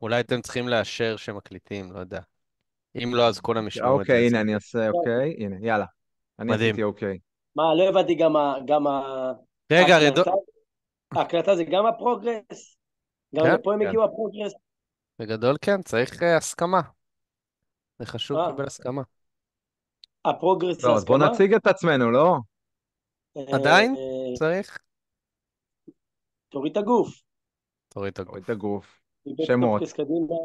אולי אתם צריכים לאשר שמקליטים, לא יודע. אם לא, אז כולם ישמעו את זה. אוקיי, אז הנה אני עושה אוקיי, הנה, יאללה. אני מדהים. עשיתי אוקיי. מה, לא הבנתי רגע, ההקלטה, ההקלטה זה גם הפרוגרס? גם כן, לפה הם כן. הגיעו הפרוגרס? בגדול כן, צריך הסכמה. זה חשוב אה, לקבל הסכמה. הפרוגרס זה לא, אז בוא הסכמה? נציג את עצמנו, לא? עדיין? אה, צריך? תוריד את הגוף. תוריד את הגוף. הגוף. מבית שמות. פודקאסט קדימה,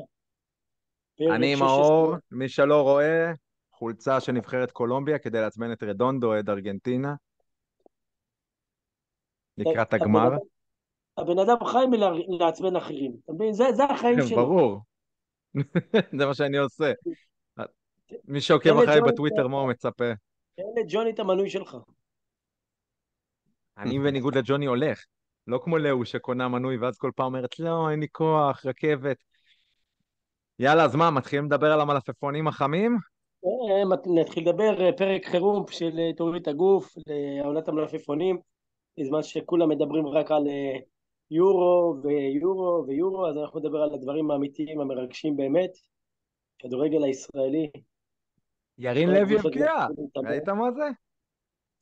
פרק אני 16. מאור, מי שלא רואה, חולצה של נבחרת קולומביה כדי לעצבן את רדונדו, אוהד ארגנטינה, לקראת הבן הגמר. אדם, הבן אדם חי מלעצבן אחרים. אתה מבין? זה החיים שלו. ברור, זה מה שאני עושה. מי שעוקב תן אחריי לג'וני, בטוויטר, מה הוא מצפה? תן לג'וני את המנוי שלך. אני בניגוד לג'וני הולך, לא כמו לאו שקונה מנוי ואז כל פעם אומרת, לא, אין לי כוח, רכבת. יאללה, אז מה, מתחילים לדבר על המלפפונים החמים? נתחיל לדבר פרק חירום של תוריד את הגוף לעונת המלפפונים, בזמן שכולם מדברים רק על יורו ויורו ויורו, אז אנחנו נדבר על הדברים האמיתיים המרגשים באמת, כדורגל הישראלי, ירין כל לוי הקבוצות הבקיע, מתחילים להתאמן. ראית מה זה?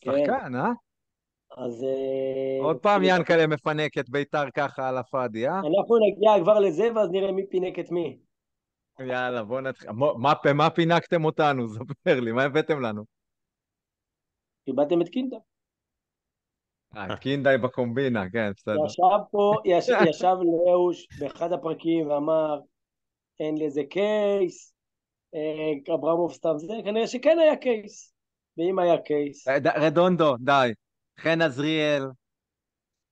כן, שחקן, אה? אז עוד פעם נתחיל לדבר. ינקלה מפנק את ביתר ככה על הפאדי, אה? אנחנו נגיע כבר לזה ואז נראה מי פינק את מי. יאללה, בוא נתחיל. מה פינקתם אותנו? ספר לי, מה הבאתם לנו? איבדתם את קינדה. קינדאי בקומבינה, כן, בסדר. ישב לאוש באחד הפרקים ואמר אין לזה קייס, אברמוב סתם זה, כנראה שכן היה קייס, ואם היה קייס, רדונדו, די. חן עזריאל,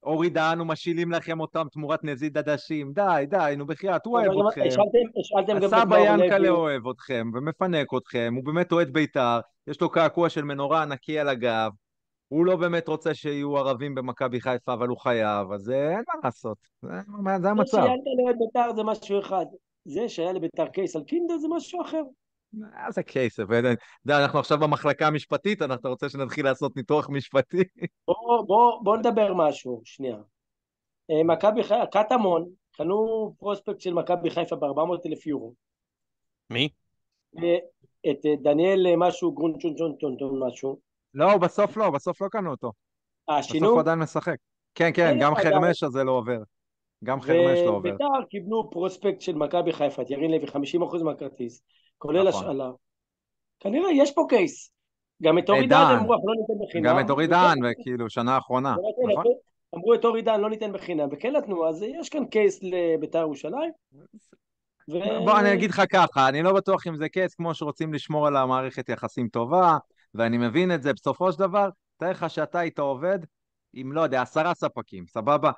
אורי דהן ומשילים לכם אותם תמורת נזיד עדשים. די, די, נו בחייאת, הוא אבל אוהב אתכם. השאלתם גם את הסבא מאור ינקלה לוי. אוהב אתכם ומפנק אתכם, הוא באמת אוהד בית"ר, יש לו קעקוע של מנורה ענקי על הגב, הוא לא באמת רוצה שיהיו ערבים במכבי חיפה, אבל הוא חייב, אז אין מה לעשות, זה זה המצב. שיעלת לאוהד בית"ר זה משהו אחד, זה שהיה לבית"ר קייס על קינדה זה משהו אחר. זה כסף, אנחנו עכשיו במחלקה המשפטית, אתה רוצה שנתחיל לעשות ניתוח משפטי? בוא נדבר משהו, שנייה. מכבי חיפה, קטמון, קנו פרוספקט של מכבי חיפה ב-400,000 יורו. מי? את דניאל משהו, גרונצ'ונצ'ונצ'ון משהו. בסוף לא קנו אותו, בסוף הוא שינו? עדיין משחק. כן, כן, בסדר, גם עדיין. חרמש הזה לא עובר, גם חרמש לא עובר. וביתר קיבלו פרוספקט של מכבי חיפה, את ירין לוי, 50% מהכרטיס, כולל נכון. השאלה. כנראה יש פה קייס. גם את אורי דן ועידן, אמרו, אנחנו לא ניתן גם את בחינם, אורי וכן דהן, נתנו. וכאילו, שנה האחרונה, נכון? אמרו את אורי דן לא ניתן בחינם, וכן נתנו, אז יש כאן קייס לביתר ירושלים, בוא, אני אגיד ו... לך ככה, אני לא בטוח אם זה קייס כמו שרוצים לשמור על המערכת יחסים טובה, ואני מבין את זה. בסופו של דבר, תאר לך שאתה היית עובד עם, לא יודע, 10 ספקים, סבבה?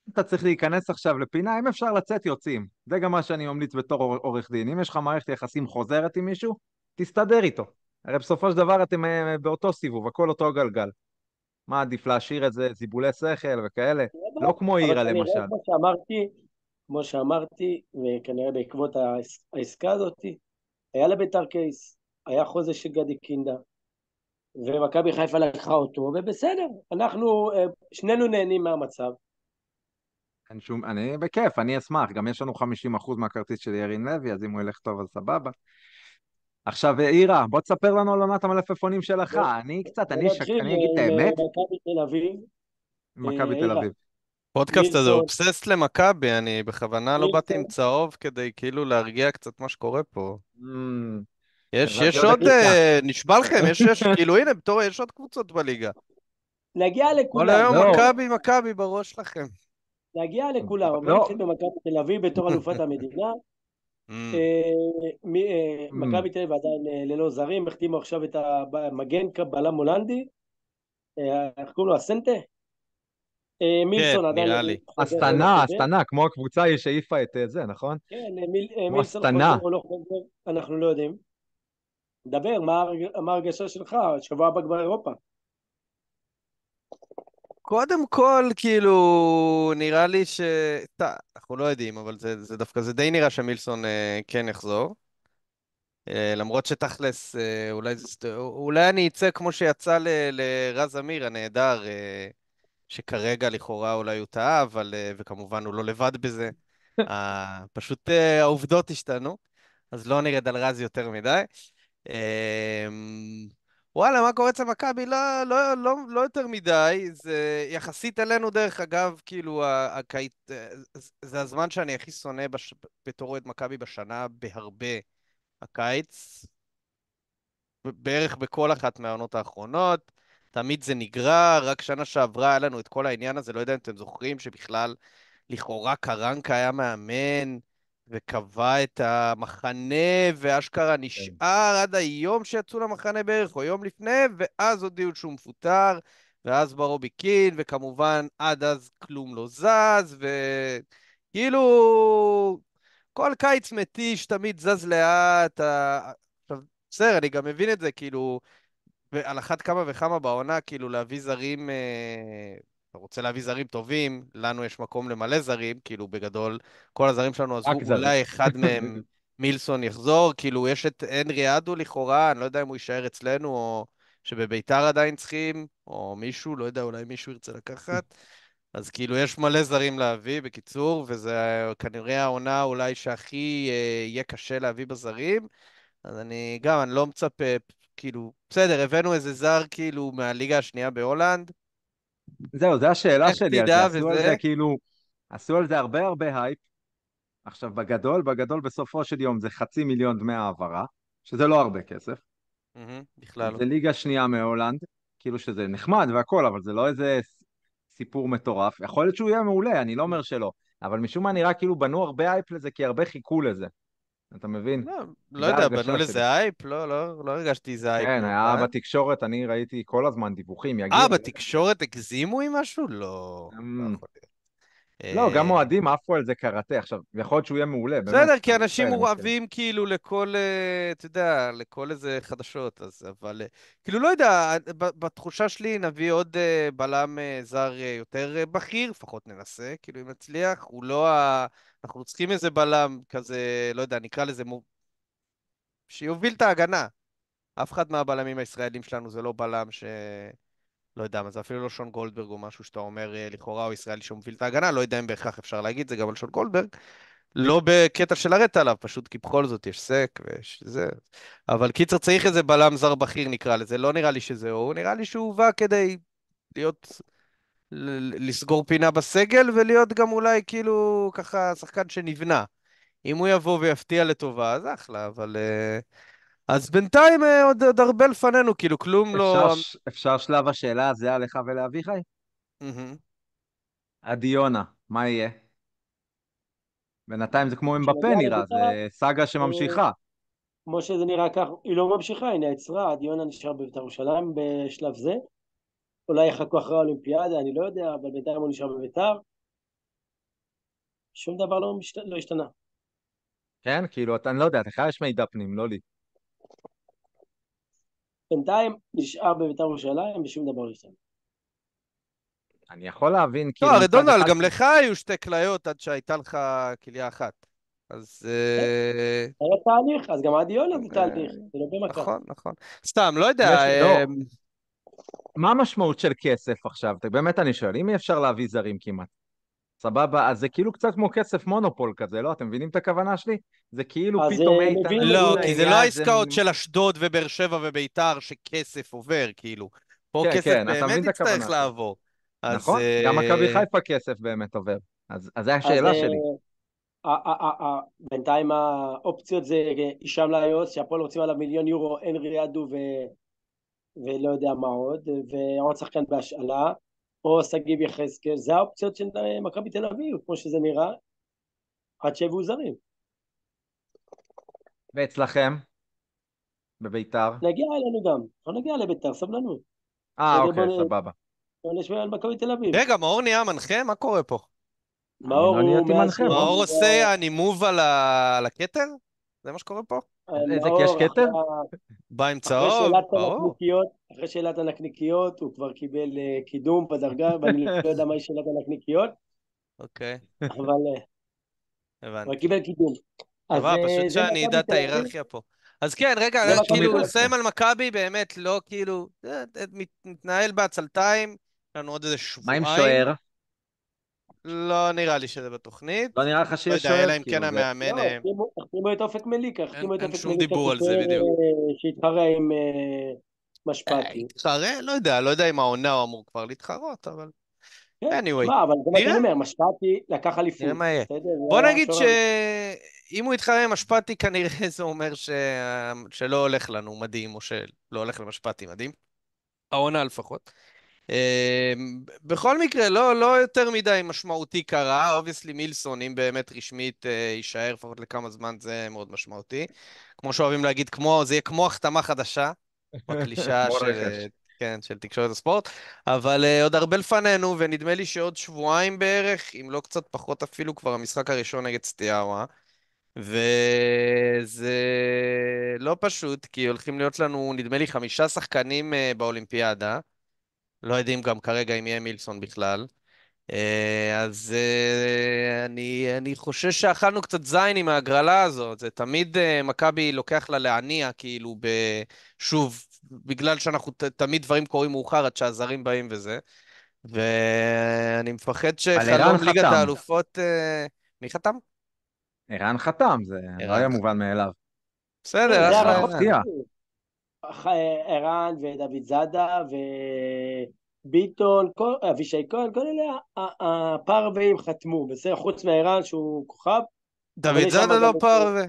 אתה צריך להיכנס עכשיו לפינה, אם אפשר לצאת, יוצאים. זה גם מה שאני ממליץ בתור עורך דין. אם יש לך מערכת יחסים חוזרת עם מישהו, תסתדר איתו. הרי בסופו של דבר אתם באותו סיבוב, הכל אותו גלגל. מה עדיף להשאיר את זה, זיבולי שכל וכאלה? לא כמו אבל עירה כנראה, למשל. כמו שאמרתי, וכנראה בעקבות העסקה הזאת, היה לביתר קייס, היה חוזה של גדי קינדה, ומכבי חיפה לקחה אותו, ובסדר, אנחנו שנינו נהנים מהמצב. אני בכיף, אני אשמח. גם יש לנו 50% מהכרטיס של ירין לוי, אז אם הוא ילך טוב אז סבבה. עכשיו, עירה, בוא תספר לנו על עונת המלפפונים שלך. בוא נתחיל אני אגיד את עם האמת, מכבי תל אביב. מכבי תל עירה, אביב. הפודקאסט הזה מילסון, אובסס למכבי, אני בכוונה לא באתי עם מילסון, צהוב כדי כאילו להרגיע קצת מה שקורה פה. אמ, הבאתי יש עוד עוד, הקלטה. נשבע לכם, כאילו הנה, בתור יש עוד קבוצות בליגה. נגיע כל לכולם, היום לא, מכבי, מכבי בראש שלכם. נגיע לכולם, בוא לא. נתחיל במכבי תל אביב בתור אלופת המדינה. אמ, אמ, מכבי תל אביב עדיין ללא זרים, החתימו עכשיו את המגן בלם הולנדי, איך קוראים לו, אסנטה? כן, מילסון עדיין נראה לי. חוזר או לא חוזר. אסטנה, כמו הקבוצה שהעיפה את זה, נכון? כן, כמו מילסון חוזר אסטנה. או לא חוזר, אנחנו לא יודעים. דבר, מה ההרגשה שלך? שבוע הבא כבר אירופה. קודם כל, כאילו, נראה לי אנחנו לא יודעים, אבל זה דווקא, זה די נראה שמילסון כן יחזור. למרות שתכלס, אולי אני אצא כמו שיצא לרז אמיר הנהדר, שכרגע לכאורה אולי הוא טעה, וכמובן הוא לא לבד בזה. פשוט העובדות השתנו, אז לא נרד על רז יותר מדי. אמ, וואלה, מה קורה אצל מכבי? לא יותר מדי. זה יחסית אלינו, דרך אגב, כאילו, זה הזמן שאני הכי שונא בתור אוהד מכבי בשנה בהרבה, הקיץ. בערך בכל אחת מהעונות האחרונות. תמיד זה נגרר, רק שנה שעברה היה לנו את כל העניין הזה, לא יודע אם אתם זוכרים, שבכלל לכאורה קרנקה היה מאמן, וקבע את המחנה, ואשכרה כן. נשאר עד היום שיצאו למחנה בערך, או יום לפני, ואז הודיעו שהוא מפוטר, ואז בא רובי קין, וכמובן עד אז כלום לא זז, וכאילו כל קיץ מתיש, תמיד זז לאט. עכשיו, בסדר, אני גם מבין את זה, כאילו, ועל אחת כמה וכמה בעונה, כאילו להביא זרים, אתה רוצה להביא זרים טובים, לנו יש מקום למלא זרים, כאילו בגדול, כל הזרים שלנו עזבו, רק זרים. אולי אחד מהם, מילסון יחזור, כאילו יש את הנרי אדו לכאורה, אני לא יודע אם הוא יישאר אצלנו, או שבביתר עדיין צריכים, או מישהו, לא יודע, אולי מישהו ירצה לקחת. אז כאילו יש מלא זרים להביא, בקיצור, וזה כנראה העונה אולי שהכי יהיה קשה להביא בזרים. אז אני לא מצפה, כאילו, בסדר, הבאנו איזה זר כאילו מהליגה השנייה בהולנד, זהו, זו השאלה איך שלי על זה. תדע עשו על וזה? זה כאילו, עשו על זה הרבה הרבה הייפ. עכשיו, בגדול בסופו של יום זה 500,000 דמי העברה, שזה לא הרבה כסף. בכלל לא. זה ליגה שנייה מהולנד, כאילו שזה נחמד והכל, אבל זה לא איזה סיפור מטורף. יכול להיות שהוא יהיה מעולה, אני לא אומר שלא. אבל משום מה נראה כאילו בנו הרבה הייפ לזה, כי הרבה חיכו לזה. אתה מבין? לא, לא זה יודע, בנו ההרגשה שלי. לזה הייפ? לא הרגשתי איזה הייפ כן, היה מיוחד. בתקשורת, אני ראיתי כל הזמן דיווחים, יגיע. בתקשורת הגזימו עם משהו? לא אמ, יכול להיות. לא, גם אה, אוהדים עפו על זה קראטה. עכשיו, יכול להיות שהוא יהיה מעולה, באמת. בסדר, כי אני אנשים מתפעל, אני מתפעל. מורעבים כאילו לכל, אתה יודע, לכל איזה חדשות, אז אבל, כאילו לא יודע, בתחושה שלי נביא עוד בלם זר יותר בכיר, לפחות ננסה, כאילו אם נצליח, הוא לא אנחנו צריכים איזה בלם כזה, לא יודע, נקרא לזה, שיוביל את ההגנה. אף אחד מהבלמים הישראלים שלנו זה לא בלם לא יודע מה, זה אפילו לא שון גולדברג או משהו שאתה אומר לכאורה הוא ישראלי שמוביל את ההגנה, לא יודע אם בהכרח אפשר להגיד זה גם על שון גולדברג. לא בקטע של לרדת עליו, פשוט כי בכל זאת יש סק ויש זה. אבל קיצר צריך איזה בלם זר בכיר נקרא לזה, לא נראה לי שזה הוא, נראה לי שהוא בא כדי להיות, לסגור פינה בסגל ולהיות גם אולי כאילו ככה שחקן שנבנה. אם הוא יבוא ויפתיע לטובה, אז אחלה, אבל... אז בינתיים עוד הרבה לפנינו, כאילו כלום אפשר, לא... אפשר שלב השאלה הזהה לך ולאביחי? מהמם. עדי יונה, מה יהיה? בינתיים זה כמו אמבפה כשנגיע נראה, לבית"ר, זה סאגה שממשיכה. כמו שזה נראה כך, היא לא ממשיכה, היא נעצרה, עד יונה נשאר בבית"ר ירושלים בשלב זה. אולי יחכו אחרי האולימפיאדה, אני לא יודע, אבל בינתיים הוא נשאר בבית"ר. שום דבר לא השתנה. כן, כאילו, אני לא יודע, לך יש מידע פנים, לא לי. בינתיים נשאר בבית"ר ירושלים ושום דבר לא השתנה. אני יכול להבין, לא, כאילו, הרי מצד דונלד, אחד, גם לך היו שתי כליות עד שהייתה לך כליה אחת. אז... כן, היה תהליך, אז גם עד יונה זה אה, תהליך, זה לא במכה. נכון, נכון. סתם, לא יודע. יש, לא, מה המשמעות של כסף עכשיו? באמת אני שואל, אם אי אפשר להביא זרים כמעט, סבבה, אז זה כאילו קצת כמו כסף מונופול כזה, לא? אתם מבינים את הכוונה שלי? זה כאילו אז פתאום איתן מבין, נכנס לא, כי זה לא לעניין, זה... העסקאות של אשדוד ובאר שבע וביתר שכסף עובר, כאילו. פה כן, כסף כן, אתה באמת מבין את יצטרך הכוונה שלי. לעבור. אז... נכון? גם מכבי חיפה כסף באמת עובר. אז זו אז השאלה שלי. בינתיים האופציות זה הישאם לאיוס, שהפועל רוצים עליו 1,000,000 יורו, הנרי אדו ולא יודע מה עוד, ועוד שחקן בהשאלה, או שגיב יחזקאל, זה האופציות של מכבי תל אביב, כמו שזה נראה, עד שיביאו זרים. ואצלכם, בביתר? נגיע אלינו גם, אנחנו נגיע לביתר, סבלנות. רגע אוקיי, סבבה. בוא נשמע על מכבי תל אביב. רגע, מאור נהיה מנחה? מה קורה פה? אני מאור לא הוא נהייתי מאז מנחה, מה? מאור עושה יעני מוב על הכתר? זה מה שקורה פה? איזה, כי יש מאור כתר? בא עם אחרי צהוב? שאלת ברור. הנקניקיות, אחרי שאלת הנקניקיות הוא כבר קיבל קידום בדרגה, ואני לא יודע מהי שאלת הנקניקיות, אוקיי, אבל הבנתי. קיבל קידום. אז סבבה, פשוט זה שאני אדע מכבי את תל אביב, ההיררכיה פה. אז כן, רגע, זה מכבי כאילו, תל אביב. נסיים על מכבי, באמת, לא כאילו, מתנהל בעצלתיים, יש לנו עוד איזה מה עם שבועיים. שוער? לא נראה לי שזה בתוכנית. לא נראה לך לא שיש יודע, אלא שוער? אם כן כאילו זה... המאמן... לא, החתימו את אופק מליקה, החתימו את אין אופק שום מליקה דיבור על זה כשוער בדיוק. שהתחרה עם משפטי. התחרה? לא יודע אם העונה הוא אמור כבר להתחרות, אבל... כן, anyway, תשמע, אבל זה מה שאני נראה, אומר, משפטי לקח נראה אליפות, מה יהיה. בסדר? בוא הוא היה נגיד השוער. שאם הוא יתחרה עם משפטי, כנראה זה אומר שלא הולך לנו מדהים, או שלא הולך למשפטי מדהים. העונה לפחות. בכל מקרה, לא יותר מדי משמעותי קרה. אובייסלי מילסון, אם באמת רשמית יישאר לפחות לכמה זמן, זה מאוד משמעותי. כמו שאוהבים להגיד, זה יהיה כמו החתמה חדשה, בקלישאה כמו של, רכש. כן, של תקשורת הספורט. אבל עוד הרבה לפנינו, ונדמה לי שעוד שבועיים בערך, אם לא קצת פחות אפילו, כבר המשחק הראשון נגד סטיארה. וזה לא פשוט, כי הולכים להיות לנו, נדמה לי, 5 שחקנים באולימפיאדה. לא יודעים גם כרגע אם יהיה מילסון בכלל. אז אני חושש שאכלנו קצת זין עם ההגרלה הזאת. זה תמיד מכבי לוקח לה להניע, כאילו, שוב, בגלל שאנחנו תמיד דברים קורים מאוחר עד שהזרים באים וזה. ואני מפחד אבל ערן שחלום ליגת חתם. האלופות... מי חתם? ערן חתם, זה לא היה ערן. מובן מאליו. בסדר, כן, זה אחלה הנחות. ערן. מפתיע. ערן ודוד זאדה וביטון, אבישי כהן, כל אלה הפרווים חתמו, בסדר, חוץ מערן שהוא כוכב, אבל דוד יש שם זאדה גם לא את פרווה.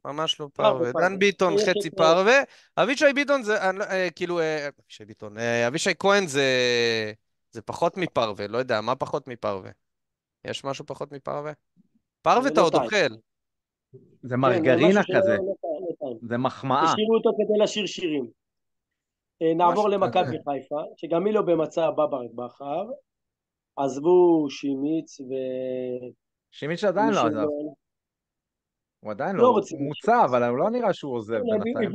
ממש לא פרווה, פרווה. דן פרווה. ביטון יש חצי את פרווה. אבישי ביטון זה, כאילו, אבישי ביטון, אבישי כהן זה פחות מפרווה, לא יודע, מה פחות מפרווה? יש משהו פחות מפרווה? פרווה אתה לא עוד טעים. אוכל. זה כן, זה משהו מרגרינה שלא כזה, לא טעים. זה מחמאה. השאירו אותו כדי לשיר שירים. נעבור משהו כזה. למכבי חיפה, שגם היא לא במצב בברק בכר, עזבו שימיץ שימיץ' עדיין לא ומישהו עזב. הוא עדיין לא, לא הוא רוצים מישהו. מוצא, אבל הוא לא נראה שהוא עוזב בינתיים.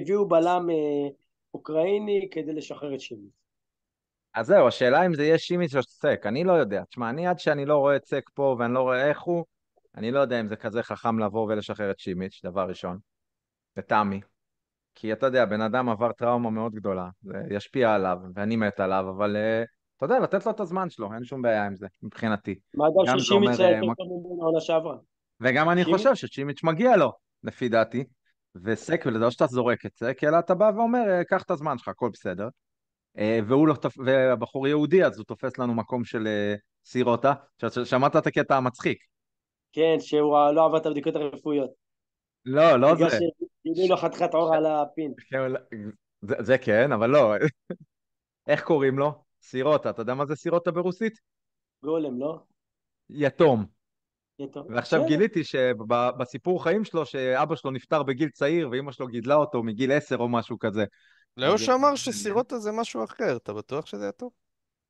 הביאו בלם אוקראיני כדי לשחרר את שימיץ. אז זהו, השאלה אם זה יהיה שימיץ' או סק, אני לא יודע. תשמע, עד שאני לא רואה את סק פה ואני לא רואה איך הוא, אני לא יודע אם זה כזה חכם לבוא ולשחרר את שימיץ', דבר ראשון, לטעמי. כי אתה יודע, בן אדם עבר טראומה מאוד גדולה, זה ישפיע עליו, ואני מת עליו, אבל אתה יודע, לתת לו את הזמן שלו, אין שום בעיה עם זה, מבחינתי. מה גם גם אתה אומר, ששימיץ היה יותר טוב ממנו העונה שעברה. וגם אני שימיץ, חושב ששימיץ' מגיע לו, לפי דעתי, וסק, ולזה לא שאתה זורק את סק, אלא אתה בא ואומר, קח את הזמן שלך, הכל בסדר. והוא לא, והבחור יהודי, אז הוא תופס לנו מקום של סירוטה. שמעת את הקטע המצחיק? כן, שהוא לא עבר את הבדיקות הרפואיות. לא, לא בגלל זה. שגילו לו חתיכת עור על הפין. זה כן, אבל לא. איך קוראים לו? סירוטה. אתה יודע מה זה סירוטה ברוסית? גולם, לא? יתום. יתום. ועכשיו בסדר. גיליתי שבסיפור חיים שלו, שאבא שלו נפטר בגיל צעיר, ואימא שלו גידלה אותו מגיל 10 או משהו כזה. אז לאוש אמר שסירוטה זה משהו אחר, אתה בטוח שזה היה טוב?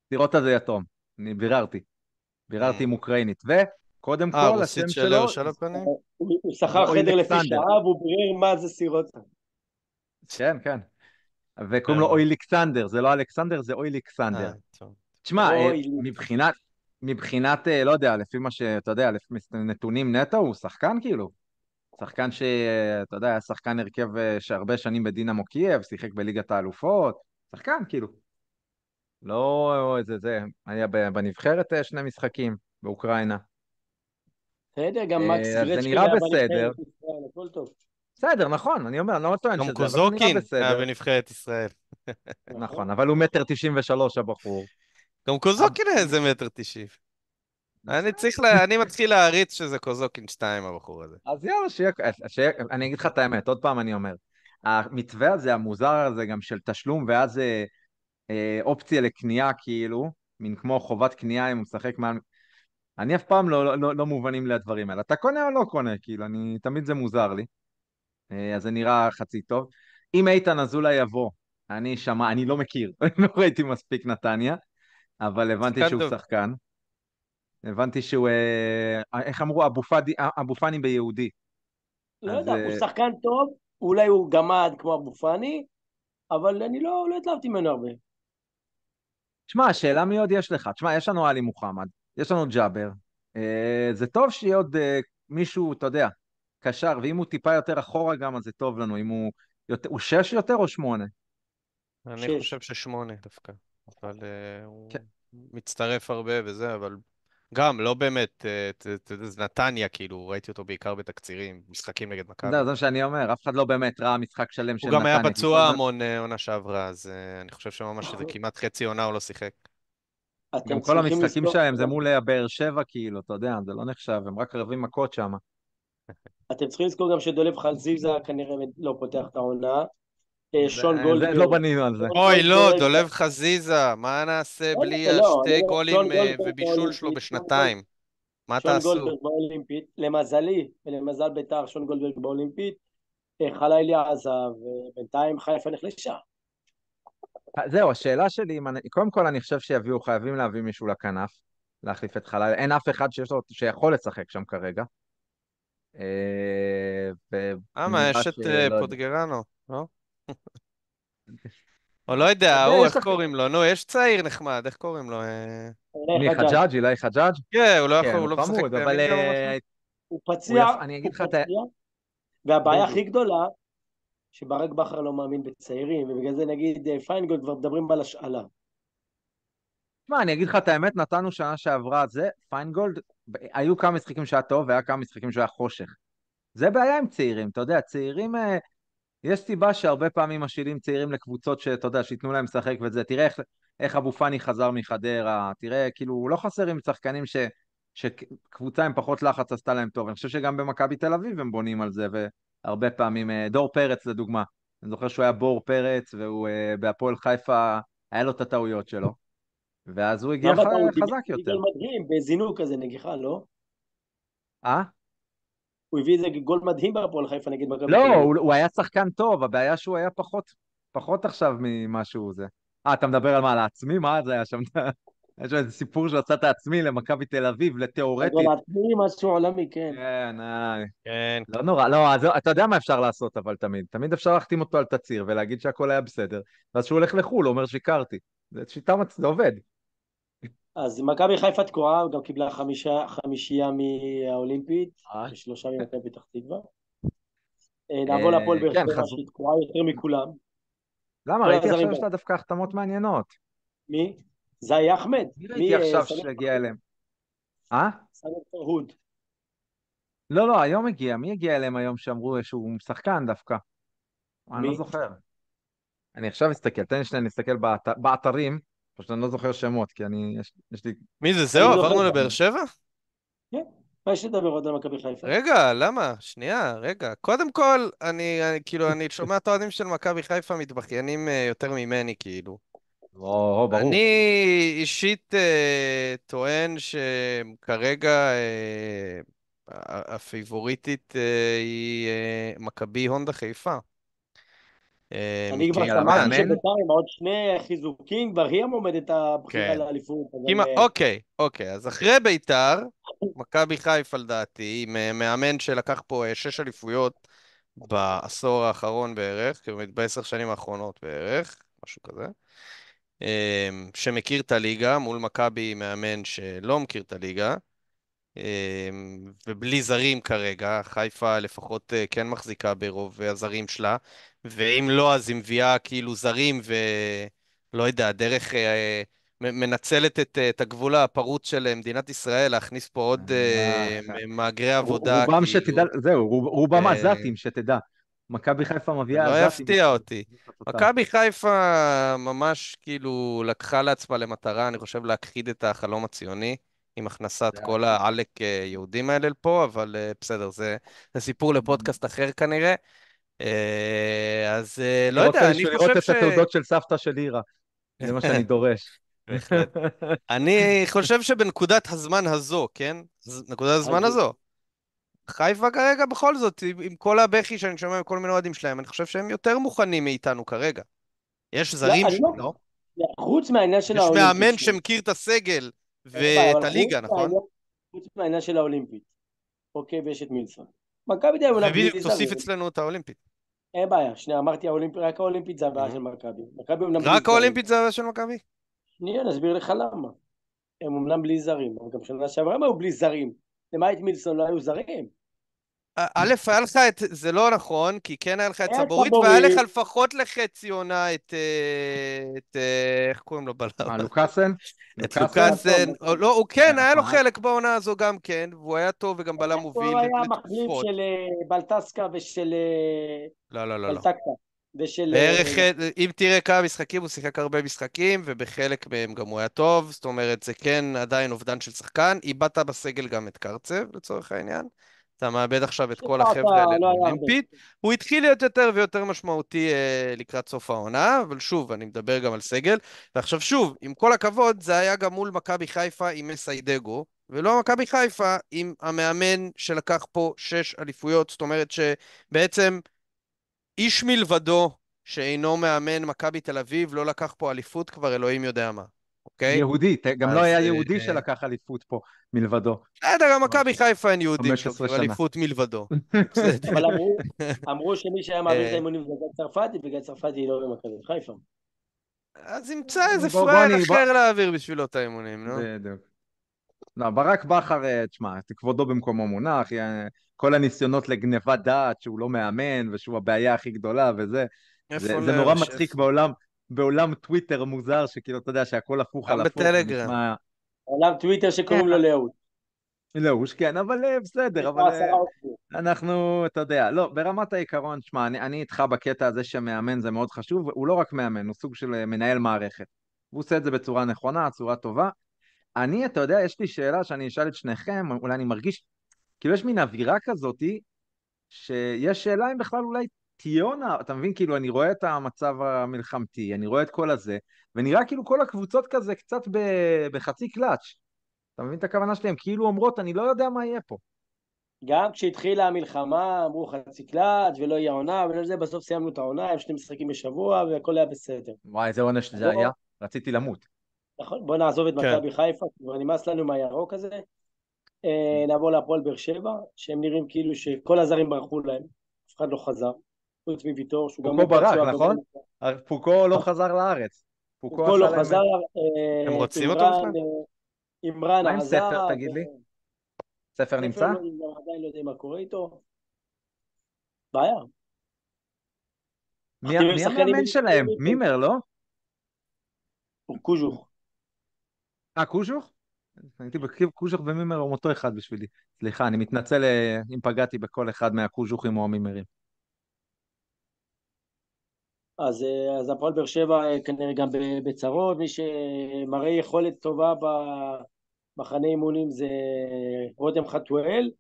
סירוטה זה יתום. אני ביררתי עם אוקראינית. וקודם כל, רוסית השם של שלו לאוש על הפנים? הוא זה שכר אוי חדר לפי אלכסנדר. שעה והוא בירר מה זה סירוטה. כן, כן. וקוראים לו כן. אויליקסנדר, זה לא אלכסנדר, זה אויליקסנדר. טוב. תשמע, אוי, לא יודע, לפי מה שאתה יודע, לפי נתונים נטו, הוא שחקן כאילו. שחקן שאתה יודע, היה שחקן הרכב שהרבה שנים בדינמו קייב, שיחק בליגת האלופות, שחקן כאילו. לא זה, היה בנבחרת 2 משחקים באוקראינה. בסדר, גם מקס אז זה גרצ'קין נראה היה בסדר. בנבחרת ישראל, הכל טוב. בסדר, נכון, אני אומר, אני לא טוען גם שזה, אבל זה נראה קוזוקין היה בסדר. בנבחרת ישראל. נכון. נכון, אבל הוא 1.93 הבחור. גם קוזוקין היה איזה 1.90 מטר. אני מתחיל להריץ שזה קוזוקין 2, הבחור הזה. אז יאללה, אני אגיד לך את האמת, עוד פעם אני אומר, המתווה הזה, המוזר הזה גם של תשלום, ואז אופציה לקנייה כאילו, מין כמו חובת קנייה אם הוא משחק מעל... אני אף פעם לא מובנים לי הדברים האלה. אתה קונה או לא קונה? כאילו, תמיד זה מוזר לי. אז זה נראה חצי טוב. אם איתן אזולאי יבוא, אני לא מכיר, לא ראיתי מספיק נתניה, אבל הבנתי שחקן שהוא טוב. שחקן. הבנתי שהוא, איך אמרו, אבו פאני ביהודי. לא אז יודע, הוא שחקן טוב, אולי הוא גמד כמו אבו פאני, אבל אני לא התלהבתי ממנו הרבה. תשמע, השאלה מי עוד יש לך? תשמע, יש לנו עלי מוחמד, יש לנו ג'אבר. זה טוב שיהיה עוד מישהו, אתה יודע, קשר, ואם הוא טיפה יותר אחורה גם, אז זה טוב לנו. אם הוא 6 יותר או 8? אני חושב שש. ש8 דווקא. אבל כן. הוא מצטרף הרבה וזה, אבל גם, לא באמת, זה נתניה, כאילו, ראיתי אותו בעיקר בתקצירים, משחקים נגד מכבי. זה מה שאני אומר, אף אחד לא באמת ראה משחק שלם הוא של גם היה נתניה, כי כל פצוע זה... המון עונה שעברה, אז אני חושב שממש שזה כמעט חצי עונה הוא לא שיחק. גם אתם כל צריכים המשחקים לזכור, שלהם זה מול באר שבע, כאילו, אתה יודע, זה לא נחשב, הם רק רבים מכות שם. אתם צריכים לזכור גם שדולב חזיזה כנראה לא פותח את העונה. שון זה לא גולדברג, בנינו על זה. שון אוי, לא, גולדברג, דולב חזיזה, מה נעשה לא, בלי לא, לא, אני השתי אומר, שון גולים גולדברג ובישול שלו באולימפית, בשנתיים? מה שון תעשו? גולדברג באולימפית, למזלי ולמזל בית"ר, שון גולדברג באולימפית, חלילי עזב, ובינתיים חיפה נחלשה. זהו, השאלה שלי, קודם כל אני חושב חייבים להביא מישהו לכנף, להחליף את חלל, אין אף אחד שיכול לשחק שם כרגע. מה, ונראה יש את שלא יודע. פוטגרנו, לא? או לא יודע, אתה יודע, ההוא, יש איך לך... קוראים לו? נו, יש צעיר נחמד, איך קוראים לו? עלי מי חג'אג', חג'אג', אילי חג'אג'? כן, הוא לא יכול, כן, הוא הוא לא משחק חמוד, אבל בימין גם או משהו? הוא פציע, אגיד הוא לך פציע, והבעיה הכי בדיוק. גדולה, שברק בכר לא מאמין בצעירים, ובגלל זה נגיד פיינגולד כבר מדברים על השאלה. תשמע, אני אגיד לך את האמת, נתנו שנה שעברה זה, פיינגולד, היו כמה משחקים שהיה טוב, והיה כמה משחקים שהיה חושך. זה בעיה עם צעירים, אתה יודע, צעירים, יש סיבה שהרבה פעמים משאילים צעירים לקבוצות שאתה יודע, שייתנו להם לשחק וזה, תראה איך אבו פאני חזר מחדרה, תראה, כאילו, לא חסרים שחקנים שקבוצה עם פחות לחץ עשתה להם טוב, אני חושב שגם במכבי תל אביב הם בונים על זה, והרבה פעמים, דור פרץ לדוגמה, אני זוכר שהוא היה בור פרץ, והוא בהפועל חיפה, היה לו את הטעויות שלו, ואז הוא הגיע למה אתה הוא חזק הביא יותר. גול מדהים בזינוק כזה נגיחה, לא? אה? הוא הביא איזה גול מדהים בהפועל חיפה נגד מכבי לא, תל אביב. הוא היה שחקן טוב, הבעיה שהוא היה פחות עכשיו ממה שהוא זה. אתה מדבר על מה, על העצמי? מה זה היה שם? יש לו איזה סיפור שהוא עשה את העצמי למכבי תל אביב, הגול לתיאורטית. העצמי, משהו עולמי, כן. כן, כן, לא נורא, לא, אז אתה יודע מה אפשר לעשות, אבל תמיד אפשר להחתים אותו על תצהיר ולהגיד שהכל היה בסדר, ואז שהוא הולך לחו"ל, הוא אומר שיקרתי. זה שיטה, זה עובד. אז מכבי חיפה תקועה, גם קיבלה חמישייה מהאולימפית, ושלושה ממכבי פתח תקווה. נעבור להפועל באר כן, שבע, שהיא תקועה יותר מכולם. למה? כל ראיתי הזרים עכשיו בה. יש לה דווקא החתמות מעניינות. מי? זאי אחמד? מי ראיתי מי? עכשיו סמי שהגיע אליהם? אה? פרהוד. לא, לא, היום הגיע. מי הגיע אליהם היום שאמרו שהוא שחקן דווקא? אני לא מי? זוכר. אני עכשיו אסתכל, תן לי שניה, נסתכל באתרים, פשוט אני לא זוכר שמות, כי יש לי... מי זה? אני זהו, זוכר. עברנו לבאר שבע? כן. מה יש לדבר עוד על מכבי חיפה? רגע, למה? שנייה, רגע. קודם כל, כאילו, אני שומע את האוהדים של מכבי חיפה מתבכיינים יותר ממני, כאילו. או, אני ברור. אישית טוען שכרגע הפייבוריטית היא מכבי הונדה חיפה. אני כבר מי, על שמעתי המאמן? שבינתיים עוד שני חיזוקים, כבר היא המועמדת הבכירה כן. לאליפות. אוקיי, אז אחרי ביתר, מכבי חיפה לדעתי, עם מאמן שלקח פה 6 אליפויות בעשור האחרון בערך, כאילו ב10 שנים האחרונות בערך, משהו כזה, שמכיר את הליגה, מול מכבי מאמן שלא מכיר את הליגה, ובלי זרים כרגע, חיפה לפחות כן מחזיקה ברוב הזרים שלה, ואם לא, אז היא מביאה כאילו זרים ולא יודע, דרך מנצלת את הגבול הפרוץ של מדינת ישראל, להכניס פה עוד מהגרי עבודה, רובם שתדע, כאילו, זהו, רובם אה, עזתים, שתדע. מכבי חיפה זה מביאה לא עזתים. יפתיע אותי. התוצאה. מכבי חיפה ממש כאילו לקחה לעצמה למטרה, אני חושב, להכחיד את החלום הציוני, עם הכנסת כל העלק יהודים האלה לפה, אבל בסדר, זה סיפור לפודקאסט אחר כנראה. אז לא אני רוצה יודע, אני בשביל לראות חושב את התעודות של סבתא של עירה. זה מה שאני דורש. בהחלט. אני חושב שבנקודת הזמן הזו, כן? נקודת הזמן אז הזו. חיפה כרגע בכל זאת, עם כל הבכי שאני שומע מכל מיני אוהדים שלהם, אני חושב שהם יותר מוכנים מאיתנו כרגע. יש לא, זרים אני לא, שלא. חוץ מהעניין של יש האולימפית, מאמן שנייה. שמכיר את הסגל אין בעיה, ואת אבל הליגה, נכון? חוץ מהעניין של האולימפית, אוקיי, ויש את מילסון. מכבי תל אביב עונה בלי ובדיוק תוסיף זרים. אצלנו את האולימפית. אין בעיה, שנייה, אמרתי האולימפית, רק האולימפית זה הבעיה של מהמם. מכבי. מכבי אומנם בלי רק זרים. האולימפית זה של מכבי? שנייה, נסביר לך למה. הם אומנם בלי זרים, אבל גם שנה שעברה הם היו בלי זרים. למעט מילסון לא היו זרים. א', היה לך את, זה לא נכון, כי כן היה לך את היה סבורית, והיה לך סבורית, לפחות לחצי עונה איך קוראים לו בלם? מה, לוקאסן? את לוקאסן? לוקאסן, לא, הוא כן, היה לו נכון. חלק בעונה הזו גם כן, והוא היה טוב וגם בלם הוא מוביל היה מחליף לתקופות. של בלטסקה ושל לא, לא, לא, לא. בלטקה, ושל... בערך, אם תראה כמה משחקים, הוא שיחק הרבה משחקים, ובחלק מהם גם הוא היה טוב, זאת אומרת, זה כן עדיין אובדן של שחקן. איבדת בסגל גם את קרצב, לצורך העניין. אתה מאבד עכשיו את כל שפעת החבר'ה האלה לא היה הרבה. לאולימפית. הוא התחיל להיות יותר ויותר משמעותי לקראת סוף העונה, אבל שוב, אני מדבר גם על סגל. ועכשיו שוב, עם כל הכבוד, זה היה גם מול מכבי חיפה עם מסיידגו, ולא מכבי חיפה עם המאמן שלקח פה 6 אליפויות, זאת אומרת שבעצם איש מלבדו שאינו מאמן מכבי תל אביב לא לקח פה אליפות כבר אלוהים יודע מה, אוקיי? יהודי, גם לא אז היה יהודי שלקח אליפות פה מלבדו. בסדר, גם כבר מכבי חיפה אין יהודים 15 שלוקחים שנה. אליפות מלבדו. בסדר. אבל אמרו שמי שהיה מעביר את אה, האימונים זה גיא צרפתי, וגיא צרפתי היא לא במכבי חיפה. אז ימצא איזה בוא, פראייר אחר להעביר בשבילו את האימונים, נו. בדיוק. לא, ברק בכר, תשמע, כבודו במקומו מונח, כל הניסיונות לגנבת דעת שהוא לא מאמן ושהוא הבעיה הכי גדולה וזה, איפה זה נורא לרש, מצחיק איפה? בעולם טוויטר מוזר, שכאילו, אתה יודע, שהכל הפוך על גם הפוך, זה בטלגרם. נשמע... עולם טוויטר כן, שקוראים לו לאהוד. לא, כן, אבל בסדר, יש לו אבל 10 עוקבים. אנחנו, אתה יודע, לא, ברמת העיקרון, שמע, אני איתך בקטע הזה שמאמן זה מאוד חשוב, הוא לא רק מאמן, הוא סוג של מנהל מערכת. הוא עושה את זה בצורה נכונה, צורה טובה. אתה יודע, יש לי שאלה שאני אשאל את שניכם, אולי אני מרגיש, כאילו יש מין אווירה כזאתי, שיש שאלה אם בכלל אולי תהיה עונה, אתה מבין, כאילו אני רואה את המצב המלחמתי, אני רואה את כל הזה, ונראה כאילו כל הקבוצות כזה קצת בחצי קלאץ'. אתה מבין את הכוונה שלהם? כאילו אומרות, אני לא יודע מה יהיה פה. גם כשהתחילה המלחמה אמרו חצי קלאץ' ולא יהיה עונה, ולא זה, בסוף סיימנו את העונה, עם 2 משחקים בשבוע, והכל היה בסדר. וואי, איזה עונש זה היה, בוא, רציתי למות. נכון, בוא נעזוב את כן. מכבי חיפה, כבר נמאס לנו מהירוק הזה. נעבור להפועל באר שבע, שהם נראים כאילו שכל הזרים ברחו להם, אף אחד לא חזר, חוץ מוויטור, שהוא גם פוקו הוא ברק, פצוע. נכון? פוקו לא חזר לארץ. פוקו פוקו לא עשה להם... חזר, הם רוצים אותו אימרן, בכלל? אימרן מה עם ספר, עזב, תגיד לי? ספר ספר נמצא? לא, עדיין לא יודע מה קורה איתו, בעיה. מחתימים מי שחקנים המאמן שלהם? מימר, לא? קוז'וך. קוז'וך? הייתי בקריב קוז'וך ומימר הם אותו אחד בשבילי. סליחה, אני מתנצל אם פגעתי בכל אחד מהקוז'וכים או המימרים. אז הפועל באר שבע כנראה גם בצרות, מי שמראה יכולת טובה במחנה אימונים זה רותם חתואל,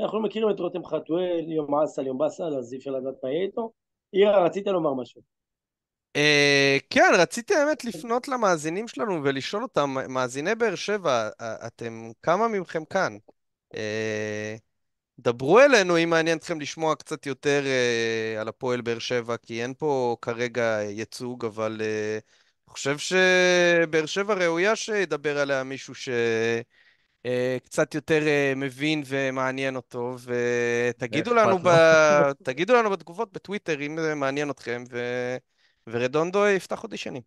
אנחנו מכירים את רותם חתואל, יום עסל יום בסל, אז אי אפשר לדעת מה יהיה איתו. אירה, רצית לומר משהו? כן, רציתי האמת לפנות למאזינים שלנו ולשאול אותם, מאזיני באר שבע, כמה מכם כאן? דברו אלינו אם מעניין אתכם לשמוע קצת יותר על הפועל באר שבע, כי אין פה כרגע ייצוג, אבל אני חושב שבאר שבע ראויה שידבר עליה מישהו שקצת יותר מבין ומעניין אותו, ותגידו לנו, ואכפת לו. תגידו לנו בתגובות בטוויטר אם זה מעניין אתכם, ורדונדו יפתח אודישנים.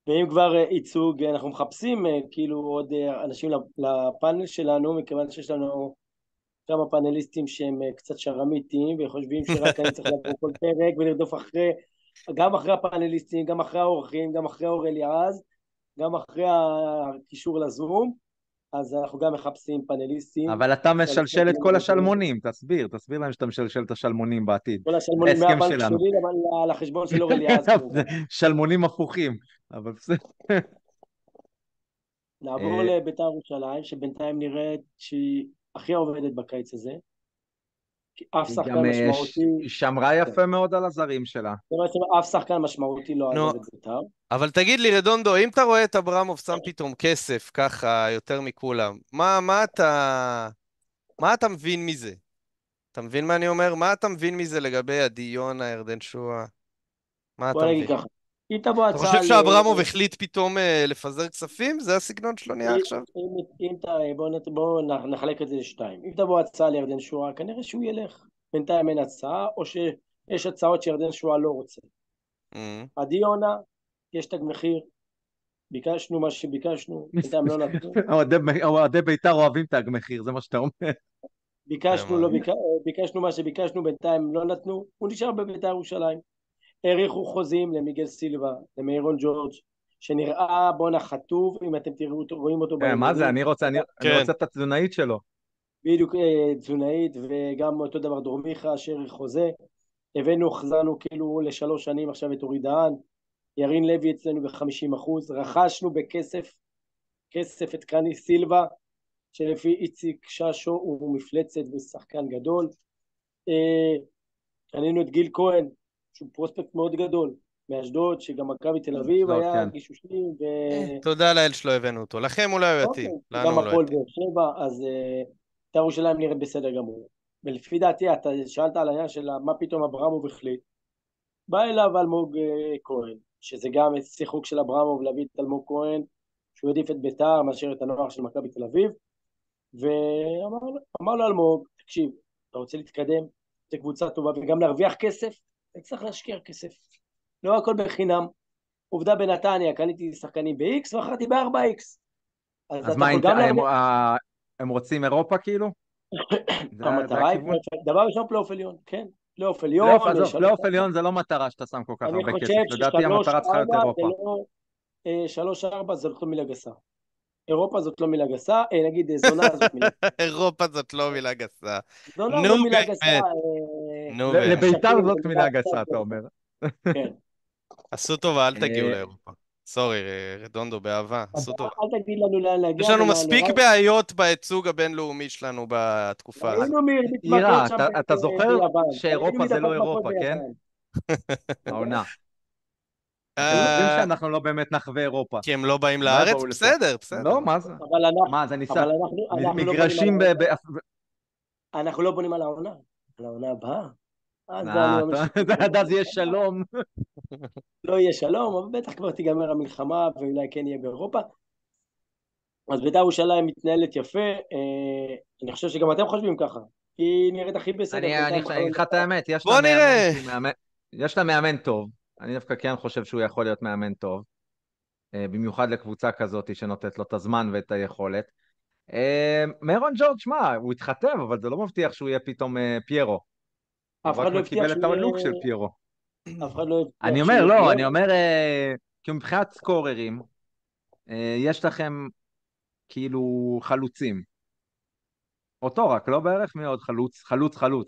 ואם כבר ייצוג, אנחנו מחפשים כאילו עוד אנשים לפאנל שלנו, מכיוון שיש לנו כמה פאנליסטים שהם קצת שרמיטים, וחושבים שרק אני צריך לבוא כל פרק ולרדוף אחרי, גם אחרי הפאנליסטים, גם אחרי האורחים, גם אחרי אור אליעז, גם אחרי הקישור לזום, אז אנחנו גם מחפשים פאנליסטים. אבל אתה משלשל את כל השלמונים, תסביר להם שאתה משלשל את השלמונים בעתיד. כל זה השלמונים ההסכם מהבנק שלנו. שלי לחשבון של אור אליעז. שלמונים הפוכים, אבל בסדר. נעבור לבית"ר ירושלים, שבינתיים נראית שהיא הכי עובדת בקיץ הזה. אף היא שחקן גם משמעותי, היא שמרה יפה מאוד על הזרים שלה. אף שחקן משמעותי לא נו, עזב את בית"ר. אבל תגיד לי, רדונדו, אם אתה רואה את אברמוב שם פתאום כסף, ככה, יותר מכולם, מה אתה מבין מזה? אתה מבין מה אני אומר? מה אתה מבין מזה לגבי עדי יונה, ירדן שועה? מה בוא אתה נגיד מבין? ככה, אם תבוא אתה חושב הצעה שאברמוב החליט פתאום לפזר כספים? זה הסגנון שלו נהיה עכשיו? בוא נחלק את זה לשתיים. אם תבוא הצעה לירדן שועה, כנראה שהוא ילך. בינתיים אין הצעה, או שיש הצעות שירדן שועה לא רוצה. עדי יונה, יש תג מחיר, ביקשנו מה שביקשנו, בינתיים לא נתנו. אוהדי בית"ר אוהבים תג מחיר, זה מה שאתה אומר. ביקשנו מה שביקשנו, בינתיים לא נתנו, הוא נשאר בבית"ר ירושלים. האריכו חוזים למיגל סילבה, למיירון ג'ורג', שנראה בונה חטוב, אם אתם רואים אותו כן, מה זה? בעניינים. אני רוצה את התזונאית שלו. בדיוק תזונאית, וגם אותו דבר דורמיכה, שהאריך חוזה. החזרנו כאילו ל3 שנים עכשיו את אורי דהן, ירין לוי אצלנו ב50%, רכשנו כסף את קרני סילבה, שלפי איציק ששו הוא מפלצת ושחקן גדול. קנינו את גיל כהן, שהוא פרוספקט מאוד גדול, מאשדוד, שגם מכבי תל אביב היה גישושים. תודה לאל שלא הבאנו אותו, לכם אולי הוא יתאים, לנו הוא לא גם הפועל יתאים. באר שבע, אז בית"ר ירושלים נראית בסדר גמור. ולפי דעתי, אתה שאלת על העניין של מה פתאום אברמוב החליט, בא אליו אלמוג כהן, שזה גם שיחוק של אברמוב להביא את אלמוג כהן, שהוא עדיף את בית"ר מאשר את הנוער של מכבי תל אביב, ואמר לו אלמוג, תקשיב, אתה רוצה להתקדם, זו קבוצה טובה, וגם להרוויח כסף, אתה צריך להשקיע כסף. לא הכל בחינם. עובדה בנתניה, קניתי שחקנים ב-X, ואחרתי ב-4X. אז מה, הם רוצים אירופה כאילו? המטרה היא, דבר ראשון פלייאוף עליון, כן. פלייאוף עליון. פלייאוף עליון זה לא מטרה שאתה שם כל כך הרבה כסף. אני חושב לדעתי המטרה צריכה להיות אירופה. 3-4 זאת לא מילה גסה. אירופה זאת לא מילה גסה, נגיד זונה זאת מילה גסה. אירופה זאת לא מילה גסה. זונה זאת מילה גסה. לבית"ר זאת מילה גסה, אתה אומר. כן. עשו טובה, אל תגיעו לאירופה. סורי, רדונדו, באהבה, עשו טובה. אל תגיד לנו לאן להגיע. יש לנו מספיק בעיות בייצוג הבינלאומי שלנו בתקופה הזאת. אירה, אתה זוכר שאירופה זה לא אירופה, כן? העונה. אתם יודעים שאנחנו לא באמת נחווה אירופה. כי הם לא באים לארץ? בסדר. לא, מה זה? מה, זה ניסה? מגרשים אנחנו לא בונים על העונה. על העונה הבאה. עד אז יהיה שלום. לא יהיה שלום, אבל בטח כבר תיגמר המלחמה, ואולי כן יהיה באירופה. אז בית"ר ירושלים מתנהלת יפה, אני חושב שגם אתם חושבים ככה, היא נראית הכי בסדר. אני אגיד לך את האמת, יש לה מאמן טוב, אני דווקא כן חושב שהוא יכול להיות מאמן טוב, במיוחד לקבוצה כזאת שנותנת לו את הזמן ואת היכולת. מיירון ג'ורג', מה, הוא התחתב, אבל זה לא מבטיח שהוא יהיה פתאום פיירו. אף אחד לא הבטיח קיבל את הלוק של פיירו. אני אומר, כי מבחינת סקוררים, יש לכם כאילו חלוצים. אותו רק, לא בערך מי עוד חלוץ,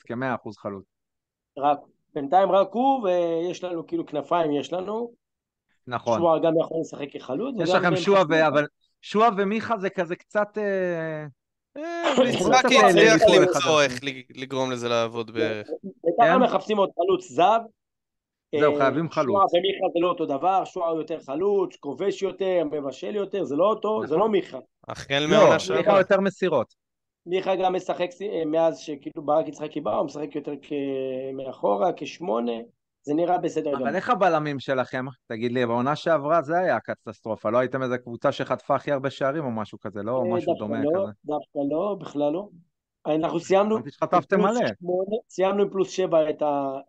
כ100% חלוץ. בינתיים רק הוא, ויש לנו כאילו כנפיים, יש לנו. נכון. שועה גם יכול לשחק כחלוץ. יש לכם שועה, אבל שועה ומיכה זה כזה קצת... משחק יצליח למצוא איך לגרום לזה לעבוד בערך. בינתיים מחפשים עוד חלוץ זב. זהו, חייבים חלוץ. שועה ומיכה זה לא אותו דבר, שועה הוא יותר חלוץ, כובש יותר, מבשל יותר, זה לא אותו, זה לא מיכה. החל מעונה שעברה. מיכה יותר מסירות. מיכה גם משחק מאז שכאילו ברק יצחק איבא, הוא משחק יותר מאחורה, כ8, זה נראה בסדר. אבל איך הבלמים שלכם? תגיד לי, בעונה שעברה זה היה קטסטרופה, לא הייתם איזה קבוצה שחטפה הכי הרבה שערים או משהו כזה, לא משהו דומה כזה? דווקא לא, בכלל לא. אנחנו סיימנו עם +7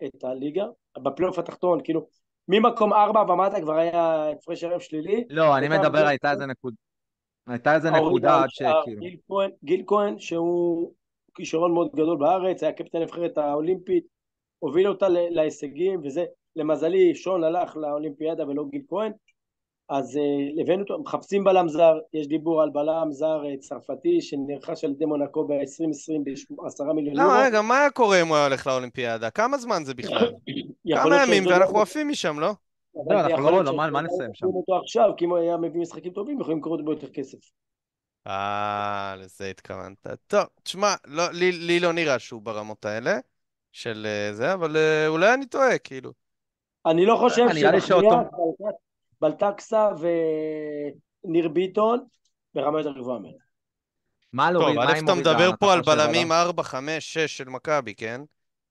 את הליגה, בפלייאוף התחתון, כאילו, ממקום 4 ומטה כבר היה הפרש שערים שלילי. לא, אני מדבר, הייתה איזה נקודה עד שכאילו... גיל כהן, שהוא כישרון מאוד גדול בארץ, היה קפטן נבחרת האולימפית, הוביל אותה להישגים, וזה, למזלי, שון הלך לאולימפיאדה ולא גיל כהן, אז הבאנו אותו, מחפשים בלם זר, יש דיבור על בלם זר צרפתי, שנרכש על ידי מונקו ב-2020 ב10 מיליון יורו. לא, רגע, מה היה קורה אם הוא היה הולך לאולימפיאדה? כמה זמן זה בכלל? כמה ימים, ואנחנו עפים משם, לא? לא, אנחנו לא, מה נסיים שם? אותו עכשיו, כי אם הוא היה מביא משחקים טובים, יכולים לקרוא אותו ביותר כסף. לזה התכוונת. טוב, תשמע, לי לא נראה שהוא ברמות האלה של זה, אבל אולי אני טועה, כאילו. אני לא חושב שנחמיאס, בלטקסה וניר ביטון ברמה יותר גבוהה ממנו. טוב, א' אתה מדבר פה על בלמים 4, 5, 6 של מכבי, כן?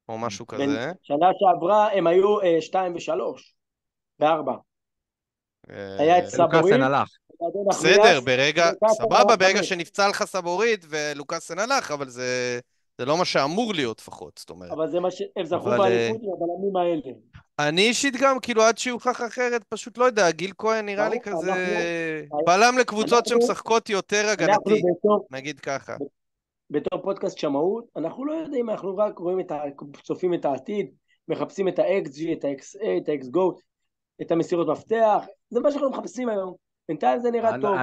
או משהו כזה. שנה שעברה הם היו 2 ו3 ו4. היה את סבורית. בסדר, סבבה, ברגע שנפצע לך סבורית ולוקאסן הלך, אבל זה לא מה שאמור להיות לפחות, זאת אומרת. אבל זה מה שהם זכו באליפות עם הבלמים האלה. אני אישית גם, כאילו עד שיוכח אחרת, פשוט לא יודע, גיל כהן נראה לי כזה בלם לקבוצות שמשחקות יותר הגנתי, נגיד ככה. בתור פודקאסט שמאות, אנחנו לא יודעים, אנחנו רק רואים צופים את העתיד, מחפשים את ה-XG, את ה-XA, את ה-XGO, את המסירות מפתח, זה מה שאנחנו מחפשים היום. בינתיים זה נראה טוב.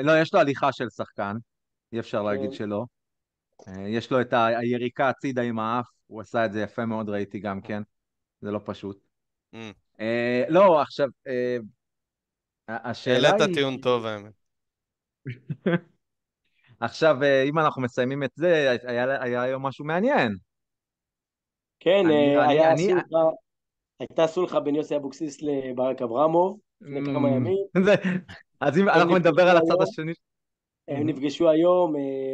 לא, יש לו הליכה של שחקן, אי אפשר להגיד כן. שלא. יש לו את היריקה הצידה עם האף, הוא עשה את זה יפה מאוד, ראיתי גם כן, זה לא פשוט. לא, עכשיו, השאלה העלית היא... טיעון טוב, האמת. עכשיו, אם אנחנו מסיימים את זה, היה היום משהו מעניין. כן, אני, אני, הייתה סולחה בין יוסי אבוקסיס לברק אברמוב, לפני כמה ימים. אז אם הם אנחנו נדבר נפגשו על הצד היום. השני... הם נפגשו היום,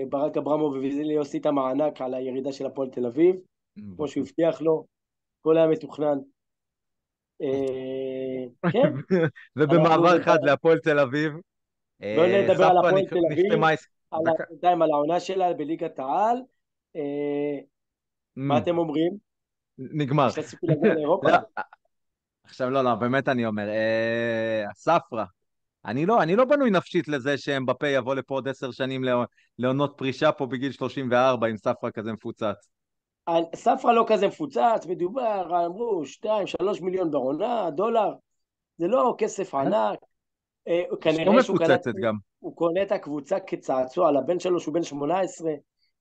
ברק אברמוב הביא ליוסי את המענק על הירידה של הפועל תל אביב, כמו שהוא הבטיח לו, הכל היה מתוכנן. כן. ובמעבר חד להפועל תל אביב, בואו נדבר על ספרא הפועל תל אביב, נחתמה... על העונה שלה בליגת העל. מה אתם אומרים? נגמר. יש לה סיכוי להגיע לאירופה? עכשיו לא, באמת אני אומר, ספרא, אני לא בנוי נפשית לזה שאמבפה יבוא לפה עוד 10 שנים לעונות פרישה פה בגיל 34 עם ספרא כזה מפוצץ. ספרא לא כזה מפוצץ, מדובר, אמרו 2-3 מיליון בעונה, דולר, זה לא כסף ענק. כנראה שהוא קונה את הקבוצה כצעצוע על הבן שלו שהוא בן 18,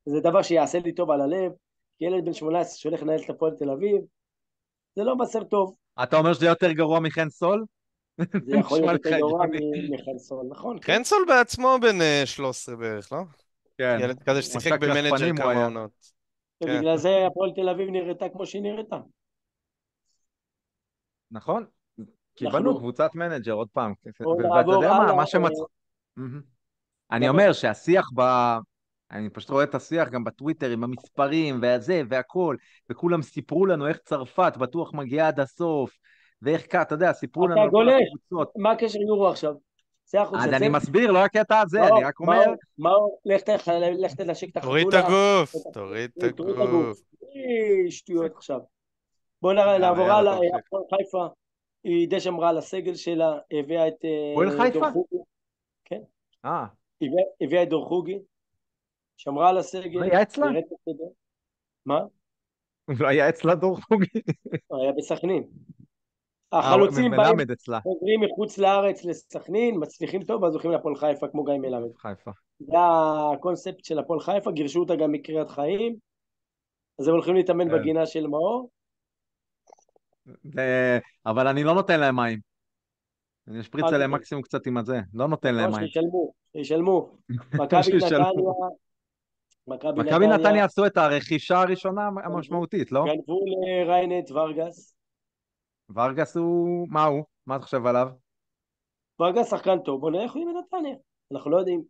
זה דבר שיעשה לי טוב על הלב, כי ילד בן 18 שהולך לנהל את הפועל תל אביב, זה לא בסר טוב. אתה אומר שזה יותר גרוע מחן סול? זה יכול להיות יותר גרוע מחן סול, נכון? חן סול בעצמו בן 13 בערך, לא? כן. ילד כזה ששיחק במנג'ר כמה עונות. ובגלל זה הפועל תל אביב נראתה כמו שהיא נראתה. נכון. כי בנו קבוצת מנג'ר עוד פעם. ואתה יודע מה אני אומר שהשיח אני פשוט רואה את השיח גם בטוויטר עם המספרים והזה והכל, וכולם סיפרו לנו איך צרפת בטוח מגיעה עד הסוף, ואיך אתה יודע, סיפרו לנו על כל הקבוצות. מה הקשר יורו עכשיו? אז אני מסביר, לא הקטע הזה, אני רק אומר... לך תנשק את החתולה. תוריד את הגוף, תוריד את הגוף. שטויות עכשיו. בואו נעבור על הפועל חיפה. היא די שמרה על הסגל שלה, הביאה את דור חוגי. כן. הביאה את דור חוגי. שמרה על הסגל. לא היה אצלה? מה? לא היה אצלה דור חוגי? היה בסכנין. החלוצים באים, עוברים מחוץ לארץ לסכנין, מצליחים טוב, אז הולכים להפועל חיפה כמו גיא מלמד. חיפה. זה הקונספט של הפועל חיפה, גירשו אותה גם מקריית חיים, אז הם הולכים להתאמן בגינה של מאור. אבל אני לא נותן להם מים. אני אשפריץ עליהם מקסימום קצת עם הזה, לא נותן להם מים. שישלמו. מכבי נתניה עשו את הרכישה הראשונה המשמעותית, לא? גנבו לריינט ורגס. ורגס הוא... מה הוא? מה אתה חושב עליו? ורגס שחקן טוב, בוא נראה איך הוא עם נתניה. אנחנו לא יודעים.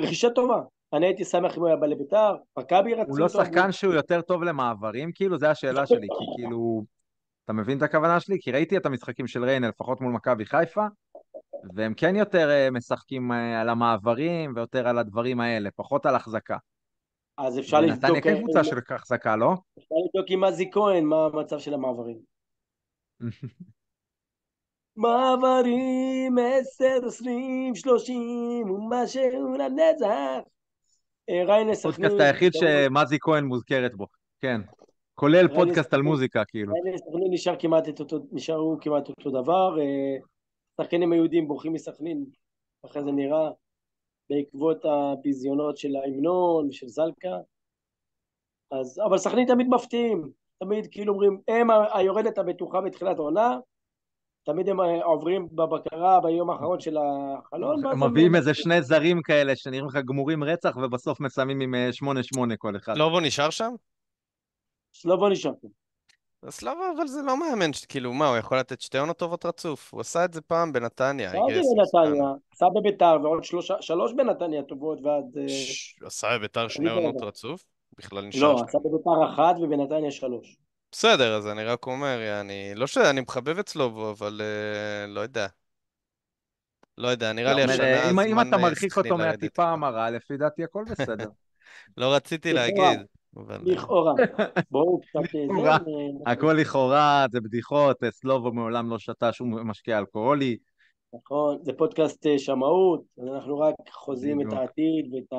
רכישה טובה. אני הייתי שמח אם הוא היה בא לביתר, מכבי רצו... הוא לא שחקן שהוא יותר טוב למעברים, כאילו, זה השאלה שלי, כי כאילו... אתה מבין את הכוונה שלי? כי ראיתי את המשחקים של ריינה, לפחות מול מכבי חיפה, והם כן יותר משחקים על המעברים, ויותר על הדברים האלה, פחות על החזקה. אז אפשר לבדוק... נתניה כקבוצה של החזקה, לא? אפשר לבדוק עם מזי כהן מה המצב של המעברים. מעברים 10, 20, 30, ומשהו לנצח. ריינה סכנין... פודקאסט היחיד שמזי כהן מוזכרת בו, כן. כולל פודקאסט על מוזיקה, כאילו. ריינה סכנין נשארו כמעט אותו דבר. שחקנים היהודים בורחים מסכנין, אחרי זה נראה, בעקבות הביזיונות של ההמנון ושל זלקה. אבל סכנין תמיד מפתיעים, תמיד כאילו אומרים, הם היורדת הבטוחה בתחילת העונה, תמיד הם עוברים בבקרה ביום האחרון של החלון. מביאים איזה 2 זרים כאלה שנראים לך גמורים רצח, ובסוף מסיימים עם 8-8 כל אחד. סלובו נשאר שם? סלובו נשאר שם. סלובו, אבל זה לא מאמן, כאילו מה, הוא יכול לתת 2 עונות טובות רצוף? הוא עשה את זה פעם בנתניה. עשה בביתר ועוד 3 בנתניה טובות ועד... הוא עשה בביתר 2 עונות רצוף? בכלל נשאר. לא, עשה בביתר 1 ובנתניה 3. בסדר, אז אני רק אומר, לא שאני מחבב את סלובו, אבל לא יודע. לא יודע, נראה לי השנה הזמן... אם אתה מרחיק אותו מהטיפה המרה, לפי דעתי הכל בסדר. לא רציתי להגיד. לכאורה. בואו קצת... הכל לכאורה, זה בדיחות, סלובו מעולם לא שתה שום משקה אלכוהולי. נכון, זה פודקאסט שמאות, אנחנו רק חוזים את העתיד ואת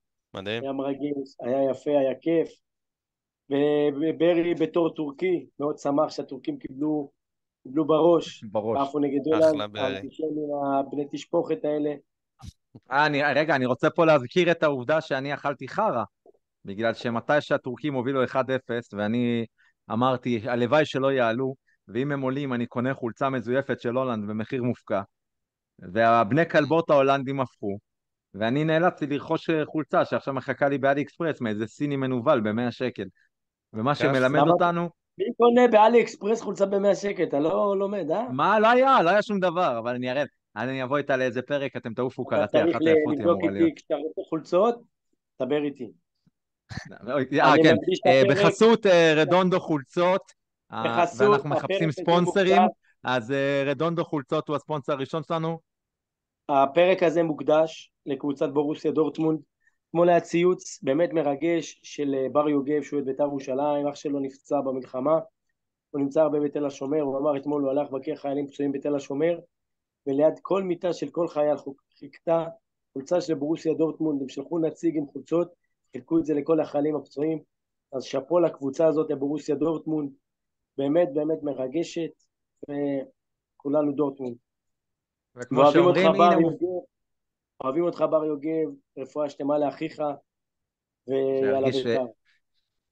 מדהים. היה מרגש, היה יפה, היה כיף. וברי בתור טורקי, מאוד שמח שהטורקים קיבלו בראש, בראש. ועפו נגד הולנד, אחלה ברי. האנטישמים, הבני תשפוכת האלה. רגע, אני רוצה פה להזכיר את העובדה שאני אכלתי חרא, בגלל שמתי שהטורקים הובילו 1-0, ואני אמרתי, הלוואי שלא יעלו, ואם הם עולים אני קונה חולצה מזויפת של הולנד במחיר מופקע, והבני כלבות ההולנדים הפכו, ואני נאלצתי לרכוש חולצה שעכשיו מחכה לי באלי אקספרס מאיזה סיני מנוול ב100 שקל, ומה כיף. שמלמד למה? אותנו, מי קונה באלי אקספרס חולצה ב100 שקל? אתה לא לומד, אה? מה, לא היה שום דבר, אבל אני אראה, אני אבוא איתה לאיזה פרק, אתם תעופו אתה קראטה, צריך אחת היפות היא לבדוק אמורה להיות. איתי כשאתה רוצה חולצות, דבר איתי. אני כן, מקדיש את הפרק בחסות רדונדו חולצות, בחסות ואנחנו מחפשים הפרק הזה ספונסרים, מוקדש, אז רדונדו חולצות הוא הספונסר הראשון שלנו. הפרק הזה מוקדש לקבוצת בורוסיה דורטמונד. אתמול היה ציוץ באמת מרגש של בר יוגב, שהוא את בית"ר ירושלים, אח שלו נפצע במלחמה, הוא נמצא הרבה בתל השומר, הוא אמר אתמול הוא הלך לבקר חיילים פצועים בתל השומר, וליד כל מיטה של כל חייל חיכתה חולצה של בורוסיה דורטמונד, הם שלחו נציג עם חולצות, חילקו את זה לכל החיילים הפצועים, אז שאפו לקבוצה הזאת, לבורוסיה דורטמונד, באמת באמת מרגשת, וכולנו דורטמונד. וכמו ואוהבים אותך שאומרים, בר הנה הוא, יוגב, אוהבים אותך בר יוגב, רפואה שלמה לאחיך, ויאללה שירגיש בית"ר.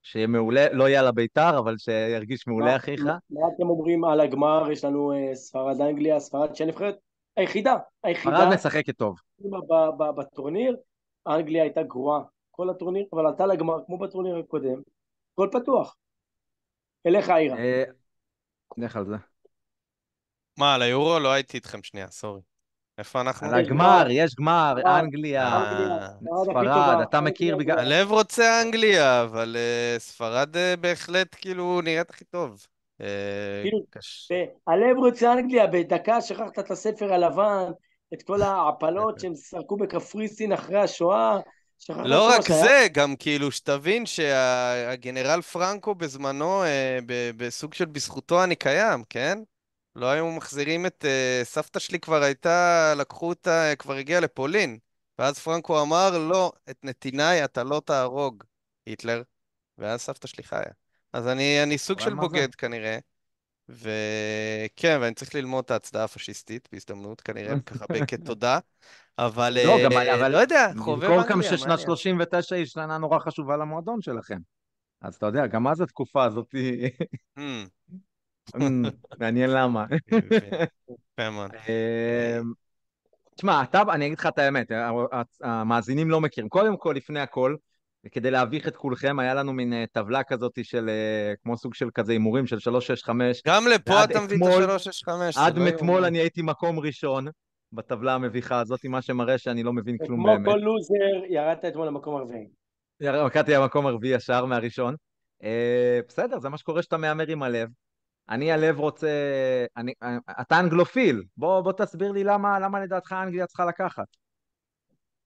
שיהיה מעולה, לא יהיה לביתר, אבל שירגיש מעולה אחיך. מה אתם אומרים על הגמר? יש לנו ספרד אנגליה, ספרד שהנבחרת פרד היחידה משחקת טוב. בטורניר, אנגליה הייתה גרועה כל הטורניר, אבל עלתה לגמר כמו בטורניר הקודם, הכל פתוח. אליך העירה. נלך על זה. מה, על היורו? לא הייתי איתכם שנייה, סורי. איפה אנחנו? על יש גמר, הגמר, יש גמר, גמר, אנגליה, אנגליה, אה... ספרד הכי ספרד, טובה, אתה מכיר אנגליה בגלל... גרועה. הלב רוצה אנגליה, אבל ספרד בהחלט כאילו נראית הכי טוב. כאילו, קש... הלב רוצה אנגליה, בדקה שכחת את הספר הלבן, את כל ההעפלות שהם סרקו בקפריסין אחרי השואה, שכחת את לא כל מה רק שהיה. זה, גם כאילו שתבין שהגנרל פרנקו בזמנו, בסוג של בזכותו אני קיים, כן? לא היו מחזירים את... סבתא שלי כבר הייתה, לקחו אותה, כבר הגיעה לפולין. ואז פרנקו אמר, לא, את נתיניי אתה לא תהרוג, היטלר. ואז סבתא שלי חיה. אז אני סוג אבל של מה זה? בוגד כנראה. וכן, ואני צריך ללמוד את ההצדעה הפשיסטית בהזדמנות כנראה, ככה כתודה. אבל לא, גם, אבל לא יודע, חובב נזכור גם אנגליה, מה ששנת אני אעשה? 39 היא שנה נורא חשובה למועדון שלכם. אז אתה יודע, גם אז התקופה הזאת היא... Hmm, מעניין למה. אני מבין. יפה מאוד. תשמע, אני אגיד לך את האמת, המאזינים לא מכירים. קודם כל, לפני הכל, כדי להביך את כולכם, היה לנו מין טבלה כזאת של, כמו סוג של כזה הימורים של 365, גם לפה ועד אתה מביא את אתמול, ה-365, זה עד לא אתמול יאומן. אני הייתי מקום ראשון בטבלה המביכה הזאת, מה שמראה שאני לא מבין כלום וכמו באמת. כל לוזר, ירדת אתמול למקום הרביעי. קראתי המקום הרביעי ישר מהראשון. בסדר, זה מה שקורה שאתה מהמר עם הלב. אני הלב רוצה... אתה אנגלופיל, בוא תסביר לי למה לדעתך אנגליה צריכה לקחת.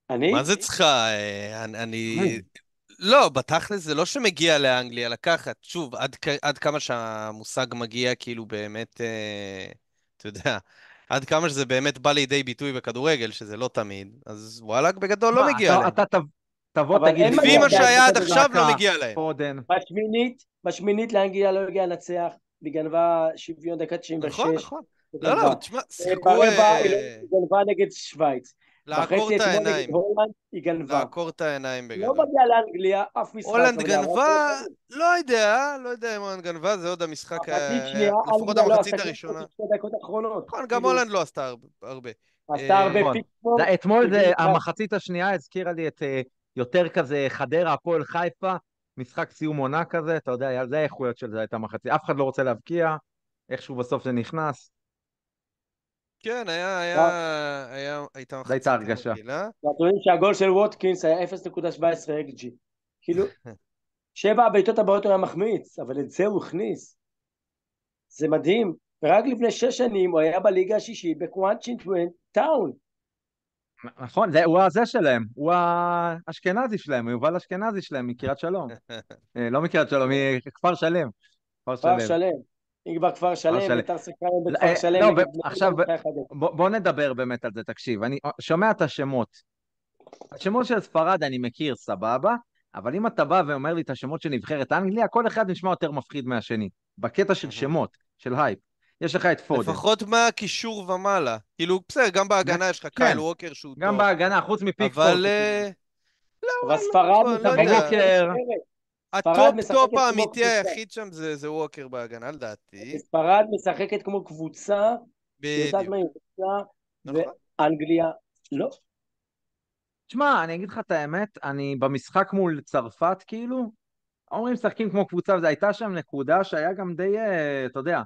מה אני? זה צריכה? לא, בתכל'ס זה לא שמגיע לאנגליה לקחת. שוב, עד כמה שהמושג מגיע, כאילו באמת, אתה יודע, עד כמה שזה באמת בא לידי ביטוי בכדורגל, שזה לא תמיד, אז וואלכ, בגדול לא מה, מגיע להם. אתה תבוא אבל תגיד אין לי, לפי מצב מה פודן, שהיה באנגליה עד עכשיו, לא סאקה, מגיע להם. פודן. בשמינית לאנגליה לא הגיעה לנצח, היא גנבה שוויון דקה נכון, 96, נכון. היא לא, גנבה. לא, תשמע, שיחקו ברבע היא גנבה נגד שווייץ. לעקור בחצי את אתמול נגד העיניים. הולנד היא גנבה. לעקור את העיניים לא בגדול. מגיעה לאנגליה אף משחק, הולנד אבל היא עברה כל גנבה, השנים. לא יודע אם הולנד גנבה, זה עוד המשחק, מחצית שנייה, לפחות אנגליה לא המחצית עשתה כלום הראשונה. בשתי דקות האחרונות. נכון, גם כאילו, הולנד לא עשתה הרבה. עשתה הרבה נכון. פיקפוק, אתמול הביאה אחד. המחצית השנייה הזכירה לי את יותר כזה חדרה, הפועל חיפה, משחק סיום עונה כזה, אתה יודע, זה האיכויות של זה הייתה מחצית. אף אחד לא רוצה להבקיע, איכשהו בסוף זה נכנס, כן, הייתה זו הייתה מחצית הרגשה. רגילה. ואתם יודעים שהגול של ווטקינס היה 0.17 XG. כאילו, 7 הבעיטות הבאות הוא היה מחמיץ, אבל את זה הוא הכניס. זה מדהים. ורק לפני 6 שנים הוא היה בליגה השישית בקוואנצ'ינטוון טאון. נכון, הוא הזה שלהם, הוא האשכנזי שלהם, יובל אשכנזי שלהם, מקריית שלום. לא מקריית שלום, מכפר שלם. כפר כפר שלם. שלם. אם כבר כפר כפר שלם, שלם. בית"ר שיחקה היום בכפר שלם לא, נגד בני עכשיו יהודה ניצחה 1-0. בוא נדבר באמת על זה, תקשיב, אני שומע את השמות. השמות של ספרד אני מכיר, סבבה, אבל אם אתה בא ואומר לי את השמות של נבחרת אנגליה, כל אחד נשמע יותר מפחיד מהשני. בקטע של מהמם. שמות, של הייפ. יש לך את פודן. לפחות מהקישור ומעלה. כאילו, בסדר, גם בהגנה יש לך קייל כן, ווקר שהוא גם טוב, בהגנה, חוץ מפיקפורד. אבל לא, אבל לא ספרד נכון, לא משחקת יודע. ווקר, אחרת. ספרד הטופ משחקת כמו האמיתי קבוצה. היחיד שם זה ווקר בהגנה, לדעתי. ספרד משחקת כמו קבוצה, יודעת מה בדיוק. היא רוצה, נכון. ואנגליה לא. תשמע, אני אגיד לך את האמת, אני במשחק מול צרפת, כאילו, אומרים משחקים כמו קבוצה, וזו הייתה שם נקודה שהיה גם די, אתה יודע,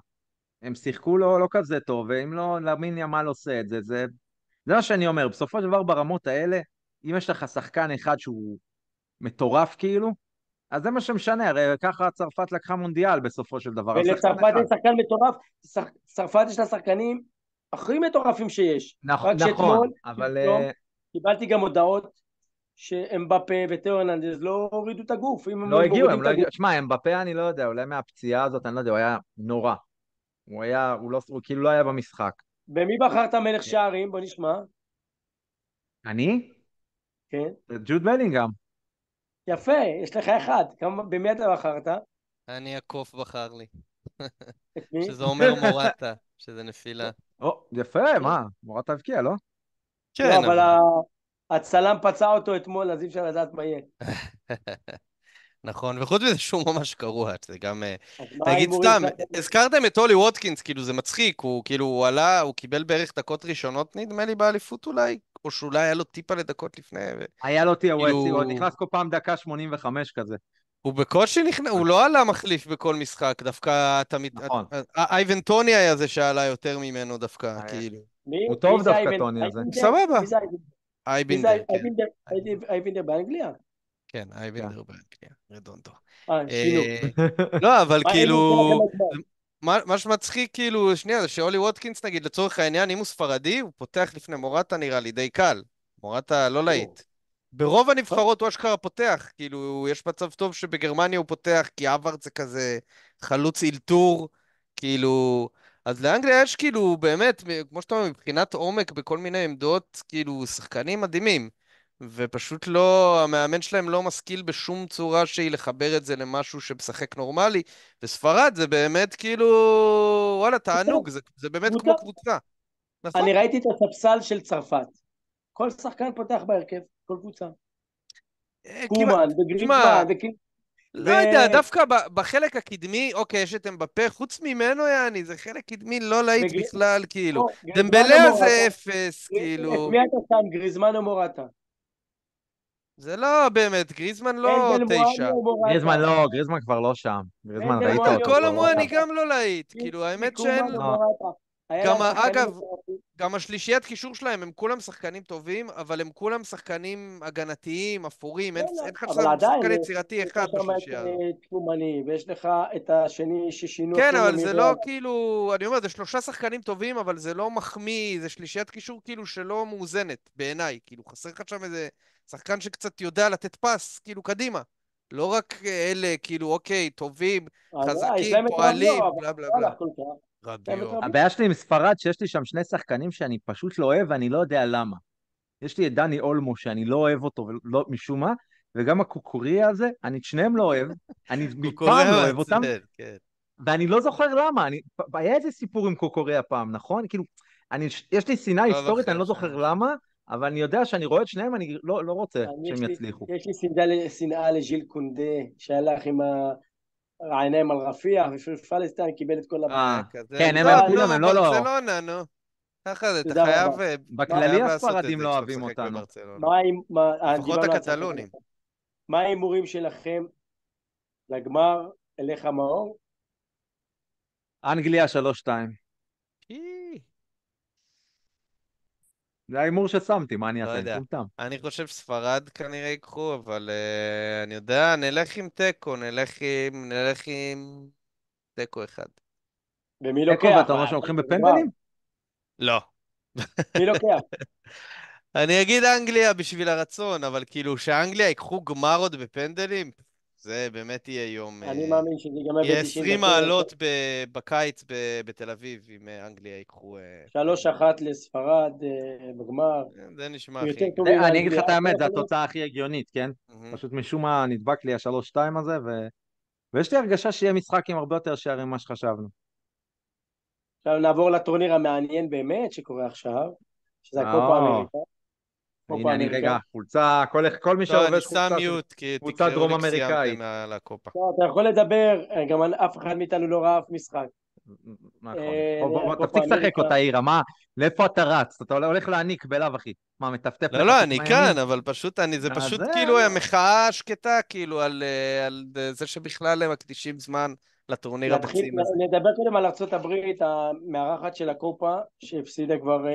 הם שיחקו לא כזה טוב, ואם לא, למין ימל עושה את זה, זה מה שאני אומר, בסופו של דבר ברמות האלה, אם יש לך שחקן אחד שהוא מטורף כאילו, אז זה מה שמשנה, הרי ככה צרפת לקחה מונדיאל בסופו של דבר, על שחקן ולצרפת אחד. יש שחקן מטורף, צרפת יש לה שחקנים הכי מטורפים שיש. רק נכון, שאתמול, אבל שלשום, קיבלתי גם הודעות שאמבפה ותאו הרננדז לא הורידו את הגוף. אם לא הם הגיעו, מורידים הם את לא הגוף, הגיעו, שמע, אמבפה אני לא יודע, אולי מהפציעה הזאת, אני לא יודע, הוא היה נורא. הוא כאילו לא היה במשחק. במי בחרת מלך שערים? בוא נשמע. אני? כן. ג'וד בלינגהם. יפה, יש לך אחד. במי אתה בחרת? אני הקוף בחר לי. את מי? שזה אומר מורטה, שזה נפילה. או, יפה, מה? מורת הבקיע, לא? לא, כן, אבל אבל... הצלם פצע אותו אתמול, אז אי אפשר לדעת מה יהיה. נכון, וחוץ מזה שהוא ממש גרוע, זה גם... אז מה תגיד ההימורים סתם, שלכם? הזכרתם את הולי ווטקינס, כאילו זה מצחיק, הוא כאילו, הוא עלה, הוא קיבל בערך דקות ראשונות נדמה לי באליפות אולי, או שאולי היה לו טיפה לדקות לפני, היה לו תהיה, הוא כאילו, נכנס כל פעם דקה 85 כזה. הוא בקושי נכנס, הוא לא עלה מחליף בכל משחק, דווקא תמיד, נכון. אייבן טוני היה זה שעלה יותר ממנו דווקא, אה, כאילו. הוא מי טוב זה דווקא, אייבן? טוני הזה. אייבינדר? סבבה, מי זה אייבינדר? מי זה אייבינדר, כן. אייבינדר? אייבינדר. אייבינדר באנגליה? כן, כן. אייבינדר באנגליה, רדונדו. שינו. אה, לא, אבל מה כאילו, ההימור שלכם לגמר? מה שמצחיק כאילו, שנייה, זה שאולי ווטקינס נגיד, לצורך העניין, אם הוא ספרדי, הוא פותח לפני מורטה נראה לי, די קל. מורטה לא להיט. ברוב הנבחרות הוא אשכרה פותח, כאילו, יש מצב טוב שבגרמניה הוא פותח, כי אברט זה כזה חלוץ אילתור, כאילו... אז לאנגליה יש כאילו, באמת, כמו שאתה אומר, מבחינת עומק בכל מיני עמדות, כאילו, שחקנים מדהימים. ופשוט לא, המאמן שלהם לא משכיל בשום צורה שהיא לחבר את זה למשהו שמשחק נורמלי. וספרד זה באמת כאילו, וואלה, תענוג, זה באמת קבוצה. כמו קבוצה. נכון. אני ראיתי את הספסל של צרפת. כל שחקן פותח בהרכב, כל קבוצה. כמעט, קומן תשמע, וגריזמן לא יודע, דווקא בחלק הקדמי, אוקיי, יש את אמבפה, חוץ ממנו, יעני, זה חלק קדמי לא להיט בכלל, כאילו. גריזמן או דמבלה זה מורטה? אפס, את כאילו. מי אתה שם, גריזמן או מורטה? זה לא באמת, גריזמן לא פנדל מואני 9. או מורטה? גריזמן לא, גריזמן כבר לא שם. גריזמן פנדל ראית מואני או אותו, כל כבר לא המואני שם. מורטה? גם לא להיט, כאילו, האמת קומן שאין... או לא. מורטה? היה גם, להם שחקנים אגב, מטורפים. גם השלישיית קישור שלהם, הם כולם שחקנים טובים, אבל הם כולם שחקנים הגנתיים, אפורים, כן, אין לך אבל שם עדיין, שחקן יצירתי יש לך אחד שם בשלישייה הזאת. את קומני, ויש לך את השני ששינו כן, איך קוראים לו אבל זה מריאל. לא כאילו, אני אומר, זה שלושה שחקנים טובים, אבל זה לא מחמיא, זה שלישיית קישור כאילו שלא מאוזנת, בעיניי. כאילו, חסר לך שם איזה שחקן שקצת יודע לתת פס, כאילו, קדימה. לא רק אלה, כאילו, אוקיי, טובים, יש חזקים, להם את פועלים, רביו, אבל בלה בלה לא בלה. הלך כל כך. יש להם את רביו. רביו. הבעיה שלי עם ספרד, שיש לי שם שני שחקנים שאני פשוט לא אוהב, ואני לא יודע למה. יש לי את דני אולמו, שאני לא אוהב אותו, משום מה, וגם הקוקוריה הזה, אני את שניהם לא אוהב, אני הוא קורא מפעם לא אוהב אותם, מעצבן, כן. ואני לא זוכר למה, היה איזה סיפור עם קוקוריה פעם, נכון? כאילו, יש לי שנאה לא היסטורית, אני זוכר לא שהיה זוכר משהו. למה, אבל אני יודע שאני רואה את שניהם, אני לא רוצה שהם יצליחו. יש לי שנאה לג'יל קונדה, שהלך עם העיניים על רפיח, ופלסטיין קיבל את כל אה, כזה. כן, טוב, כולם, נו, הם לא. ברצלונה, נו. ככה זה, אתה תודה רבה. בכללי חייב לעשות את הספרדים זה לא כשאתה אוהבים משחק אותנו. בברצלונה. לפחות דיברנו על צרפת. הקטלונים. מה ההימורים שלכם לגמר? אליך מאור? אנגליה 3-2. אי, זה ההימור ששמתי, מה אני לא אעשה? יודע. מטומטם. אני חושב ספרד כנראה ייקחו, אבל אני יודע, נלך עם תיקו, נלך עם תיקו אחד. ומי תיקו, לוקח? ואתה אומר שהולכים זה נגמר. בפנדלים? לא. מי לוקח? אני אגיד אנגליה בשביל הרצון, אבל כאילו שאנגליה ייקחו גמר עוד בפנדלים? זה באמת יהיה יום... אני מאמין שזה ייגמר יהיה ב-90 20 דקות. מעלות בקיץ בתל אביב, אם אנגליה ייקחו... 3-1 לספרד בגמר. זה נשמע הכי יותר טוב הגיוני. אני אגיד לך מאנגליה. את האמת, זו התוצאה הכי הגיונית, כן? מהמם. פשוט משום מה נדבק לי ה3-2 הזה, ויש לי הרגשה שיהיה משחק עם הרבה יותר שערים ממה שחשבנו. עכשיו נעבור לטורניר המעניין באמת שקורה עכשיו, שזה הקופה או, אמריקה. קופה הנה אני אמריקה. רגע, חולצה, כל מי טוב, אני שלובש שם חולצה של מיוט, כי קבוצה תקראו דרום לי כשסיימתם אמריקאית. על הקופה. טוב, אתה יכול לדבר, גם אף אחד מאיתנו לא ראה אף משחק. נכון. בוא קופה תפסיק לשחק אמריקה. אותה עירה, מה? לאיפה אתה רץ? אתה הולך להעניק בלאו אחי. מה, מטפטף לא, לך לא, פה אני מהימין? כאן, אבל פשוט, זה אז פשוט זה, כאילו המחאה שקטה, כאילו, על זה שבכלל הם מקדישים זמן לטורניר הביצים הזה. נדבר קודם על ארצות הברית, המארחת של הקופה, שהפסידה כבר...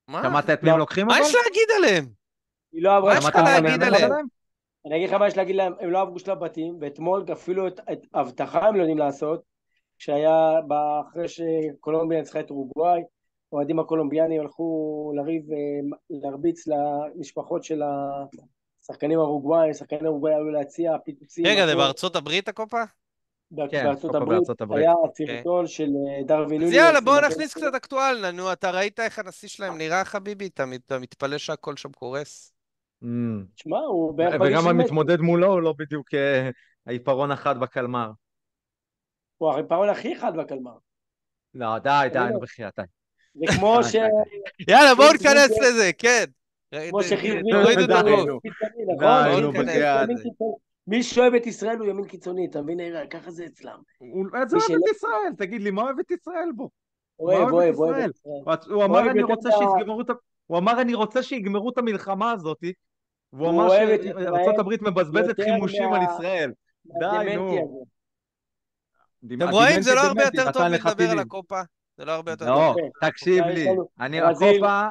מה? שמעת את מי לא, הם לוקחים מה אבל? יש להגיד עליהם? היא לא עברה מה את יש לך שמעת מי שלב להגיד המאמן הבתים. עליהם? שלהם? אני אגיד לך מה יש להגיד להם, הם לא עברו שלב בתים, ואתמול אפילו את הבטחה הם לא יודעים לעשות, כשהיה, אחרי שקולומביה ניצחה את אורוגוואי, האוהדים הקולומביאנים הלכו לריב, להרביץ למשפחות של השחקנים האורוגוואיים, שחקני אורוגוואי עלו להציע פיצוצים, רגע, זה הכל. בארצות הברית הקופה? כן, בארצות קופה הברית בארצות הברית. היה אוקיי. סרטון של דרווין אז יאללה, נוניס עם בואו הבן נכניס שלו. קצת אקטואל, נו, אתה ראית איך הנשיא שלהם נראה, חביבי? אתה מתפלא שהכל שם קורס? Mm. תשמע, הוא בערך בגיל וגם של מסי, המתמודד מולו הוא לא בדיוק העיפרון החד בקלמר. הוא הריפרון הכי חד בקלמר. לא, די, די, נו הנה, בחייאת, די. זה כמו די, די, די. יאללה, בואו חיז ניכנס ריגר, לזה, כן. כמו שחיז תורידו ריגר את די, הראש. נו. קיצוני, נכון? די, בואו חיז נו ריגר ניכנס בחייאת. ימין לזה. קיצוני. מי שאוהב את ישראל הוא ימין קיצוני, אתה מבין? ככה זה אצלם. איזה מי אוהב שלא את ישראל? תגיד לי, מה אוהב את ישראל בו? מה אוהב, אוהב את אוהב, אוהב את ישראל? ישראל. הוא אמר, אוהב אני יותר רוצה שיסגרו את הוא אמר, אני רוצה שיגמרו את המלחמה הזאת, והוא הוא אמר אוהב את שארצות ישראל הברית מבזבזת יותר חימושים על ישראל. די, מהדמנטי נו. הזה. אתם רואים? זה דימנטי לא הרבה דמנטי, יותר טוב נתן לך מלדבר על טילים. הקופה. זה לא הרבה יותר טוב. לא, יפה. תקשיב עכשיו יש לי. לנו ברזיל, הקופה,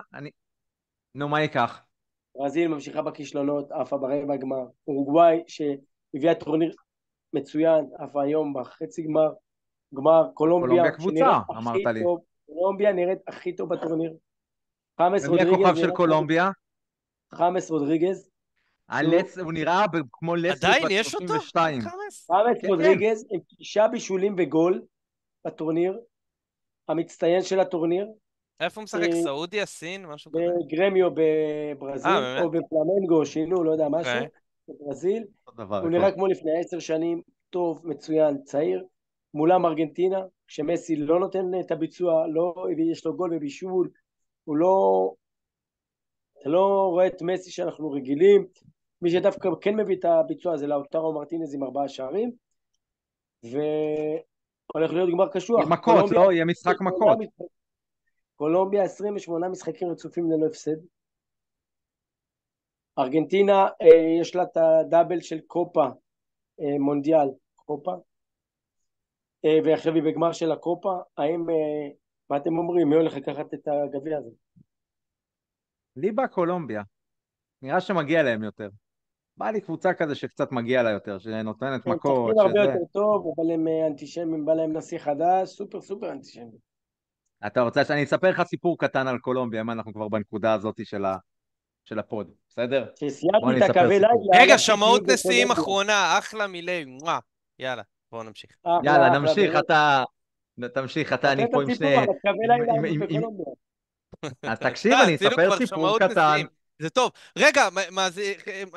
נו, מה ייקח? ברזיל ממשיכה בכישלונות, עפה ברבע הגמר. אורוגוואי שהביאה טורניר מצוין, עפה היום בחצי גמר. גמר קולומביה, קולומביה שנראית קבוצה, אמרת הכי לי. טוב. קולומביה נראית הכי טוב בטורניר. חמאס ומי רודריגז הכוכב של נראה קולומביה? חמאס רודריגז, שהוא הוא נראה כמו לסבית עדיין בת יש אותו? את 32. חמאס? חמאס כן, כן. רודריגז עם 6 בישולים וגול בטורניר, המצטיין של הטורניר, איפה הוא משחק? סעודיה, סין, משהו כזה? בגרמיו בברזיל, או באמת? בפלמנגו, שינו, לא יודע, אוקיי. משהו, בברזיל. אותו דבר, הוא הכל. נראה כמו לפני 10 שנים, טוב, מצוין, צעיר. מולם ארגנטינה, כשמסי לא נותן את הביצוע, לא, יש לו גול ובישול, הוא לא, אתה לא רואה את מסי שאנחנו רגילים. מי שדווקא כן מביא את הביצוע זה לאוטרו מרטינז עם 4 שערים, והולך להיות גמר יהיה קשוח. מכות, לא? יהיה משחק מכות. קולומביה 28 משחקים רצופים ללא הפסד. ארגנטינה יש לה את הדאבל של קופה, מונדיאל קופה, ועכשיו היא בגמר של הקופה. האם, מה אתם אומרים, מי הולך לקחת את הגביע הזה? לי בא קולומביה. נראה שמגיע להם יותר. בא לי קבוצה כזה שקצת מגיע לה יותר, שנותנת הם מכות, משחקים הרבה שזה... יותר טוב, אבל הם אנטישמים, בא להם נשיא חדש, סופר סופר אנטישמי. אתה רוצה שאני אספר לך סיפור קטן על קולומביה, אם אנחנו כבר בנקודה הזאת של הפוד, בסדר? בוא כשסיימתי אני את אספר הקווי סיפור. לילה, רגע, הלכתי שמאות טיול נשיאים בקולומביה. אחרונה, אחלה מילי, מואה. יאללה, בואו נמשיך. יאללה, אחלה, אחלה, נמשיך, באמת. תמשיך, ספר אני את פה עם הסיפור שני... על הקווי לילה בקולומביה. אז תקשיב, אני עשינו אספר כבר סיפור שמאות קטן. נשיאים. זה טוב. רגע,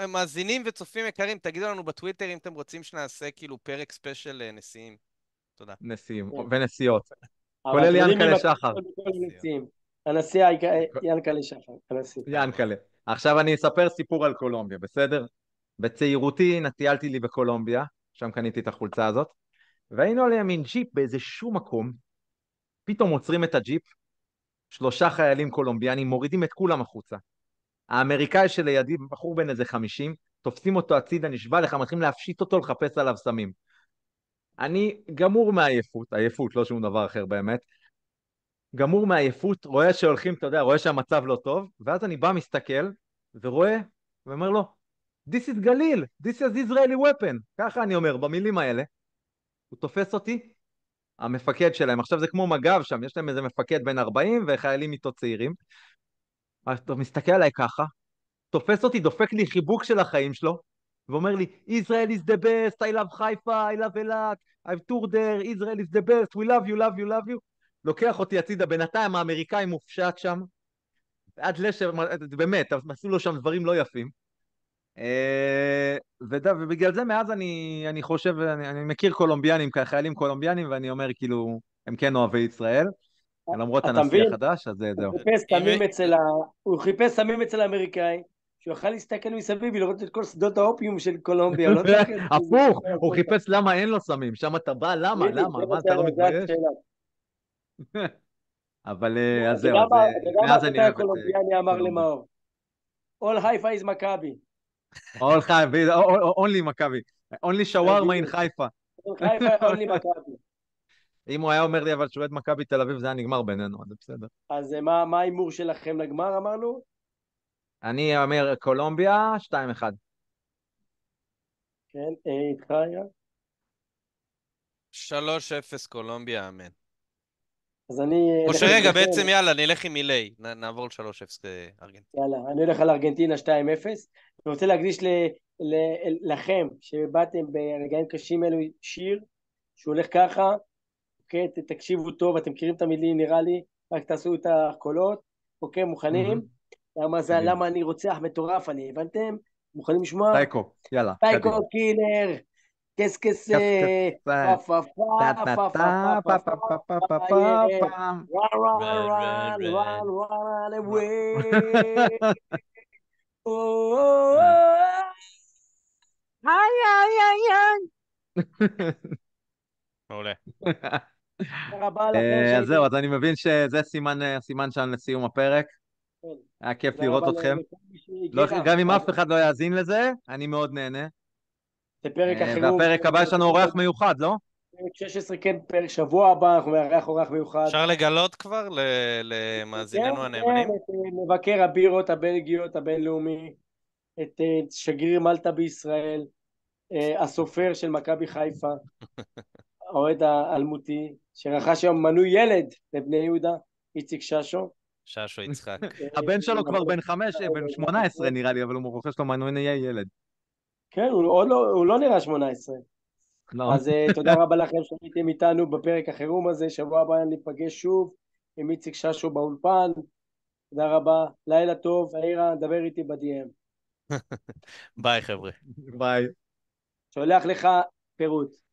מאזינים וצופים יקרים, תגידו לנו בטוויטר אם אתם רוצים שנעשה כאילו פרק ספיישל נשיאים. תודה. נשיאים כן. ונשיאות, אבל כולל אתם יודעים מי ינקלה מקום שחר. בכל הנשיאים? הנשיא ינקלה שחר, הנשיא. ינקלה. עכשיו אני אספר סיפור על קולומביה, בסדר? בצעירותי טיילתי לי בקולומביה, שם קניתי את החולצה הזאת, והיינו על ימין ג'יפ באיזה שום מקום, פתאום עוצרים את הג'יפ, 3 חיילים קולומביאנים מורידים את כולם החוצה. האמריקאי שלידי, בחור בן איזה 50, תופסים אותו הצידה, נשבע לך, מתחילים להפשיט אותו, לחפש עליו סמים. אני גמור מעייפות, עייפות, לא שום דבר אחר באמת, גמור מעייפות, רואה שהולכים, אתה יודע, רואה שהמצב לא טוב, ואז אני בא, מסתכל, ורואה, ואומר לו, This is גליל, this is Israeli weapon, ככה אני אומר, במילים האלה. הוא תופס אותי, המפקד שלהם, עכשיו זה כמו מג"ב שם, יש להם איזה מפקד בן 40 וחיילים איתו צעירים, אז אתה מסתכל עליי ככה, תופס אותי, דופק לי חיבוק של החיים שלו, ואומר לי, Israel is the best, I love חיפה, I love אילת, I've toured there, Israel is the best, we love you, love you, love you. לוקח אותי הצידה, בינתיים האמריקאי מופשט שם, עד לשם, באמת, עשו לו שם דברים לא יפים. ובגלל זה מאז אני חושב, אני מכיר קולומביאנים, חיילים קולומביאנים, ואני אומר כאילו, הם כן אוהבי ישראל, למרות אתה הנשיא מבין? החדש, אז זהו. הוא חיפש סמים אצל האמריקאי, שהוא יכל להסתכל מסביב ולראות את כל שדות האופיום של קולומביה, הוא לא צריך... הפוך, הוא חיפש למה אין לו סמים, שם אתה בא, למה, מה, אתה לא מתבייש? אבל אז זהו, אז אתה יודע מה מאז אני הסרטאי אוהב את הקולומביאני אמר קולומביה. למאור? All Haifa is מכבי. only מכבי, only שווארמה in חיפה. All Haifa, only מכבי. אם הוא היה אומר לי אבל שהוא אוהד מכבי תל אביב, זה היה נגמר בינינו, אז זה בסדר. אז מה ההימור שלכם לגמר אמרנו? אני אומר קולומביה, 2-1. כן, איתך היה? 3-0 קולומביה, אמן. אז אני... או שרגע, בעצם יאללה, נלך עם מילי. נעבור ל-3-0 ארגנטינה. יאללה, אני הולך על ארגנטינה 2-0. אני רוצה להקדיש לכם, שבאתם ברגעים קשים אלו, שיר, שהוא הולך ככה, אוקיי, תקשיבו טוב, אתם מכירים את המילים נראה לי, רק תעשו את הקולות, אוקיי, מוכנים? למה אני רוצח מטורף, הבנתם? מוכנים לשמוע? טייקו, יאללה, טייקו קילר, קס קס, פה פה פה פה פה פה פה פה run run run run away איי איי איי איי. מעולה. תודה רבה לכם. אז זהו, אז אני מבין שזה סימן שלנו לסיום הפרק. היה כיף לראות אתכם. גם אם אף אחד לא יאזין לזה, אני מאוד נהנה. זה פרק החירום. והפרק הבא יש לנו אורח מיוחד, לא? פרק 16, כן, פרק שבוע הבא, אנחנו מארח אורח מיוחד. אפשר לגלות כבר למאזיננו הנאמנים? כן, את מבקר הבירות הבלגיות הבינלאומי, את שגריר מלטה בישראל, הסופר של מכבי חיפה, האוהד האלמותי, שרכש היום מנוי ילד לבני יהודה, איציק ששו. ששו יצחק. הבן שלו כבר בן 18 נראה לי, אבל הוא רוכש לו מנוי ילד. כן, הוא לא נראה 18. אז תודה רבה לכם שהייתם איתנו בפרק החירום הזה, שבוע הבא ניפגש שוב עם איציק ששו באולפן. תודה רבה, לילה טוב, העירה, דבר איתי ב-DM. ביי חבר'ה. ביי. שולח לך פירוט.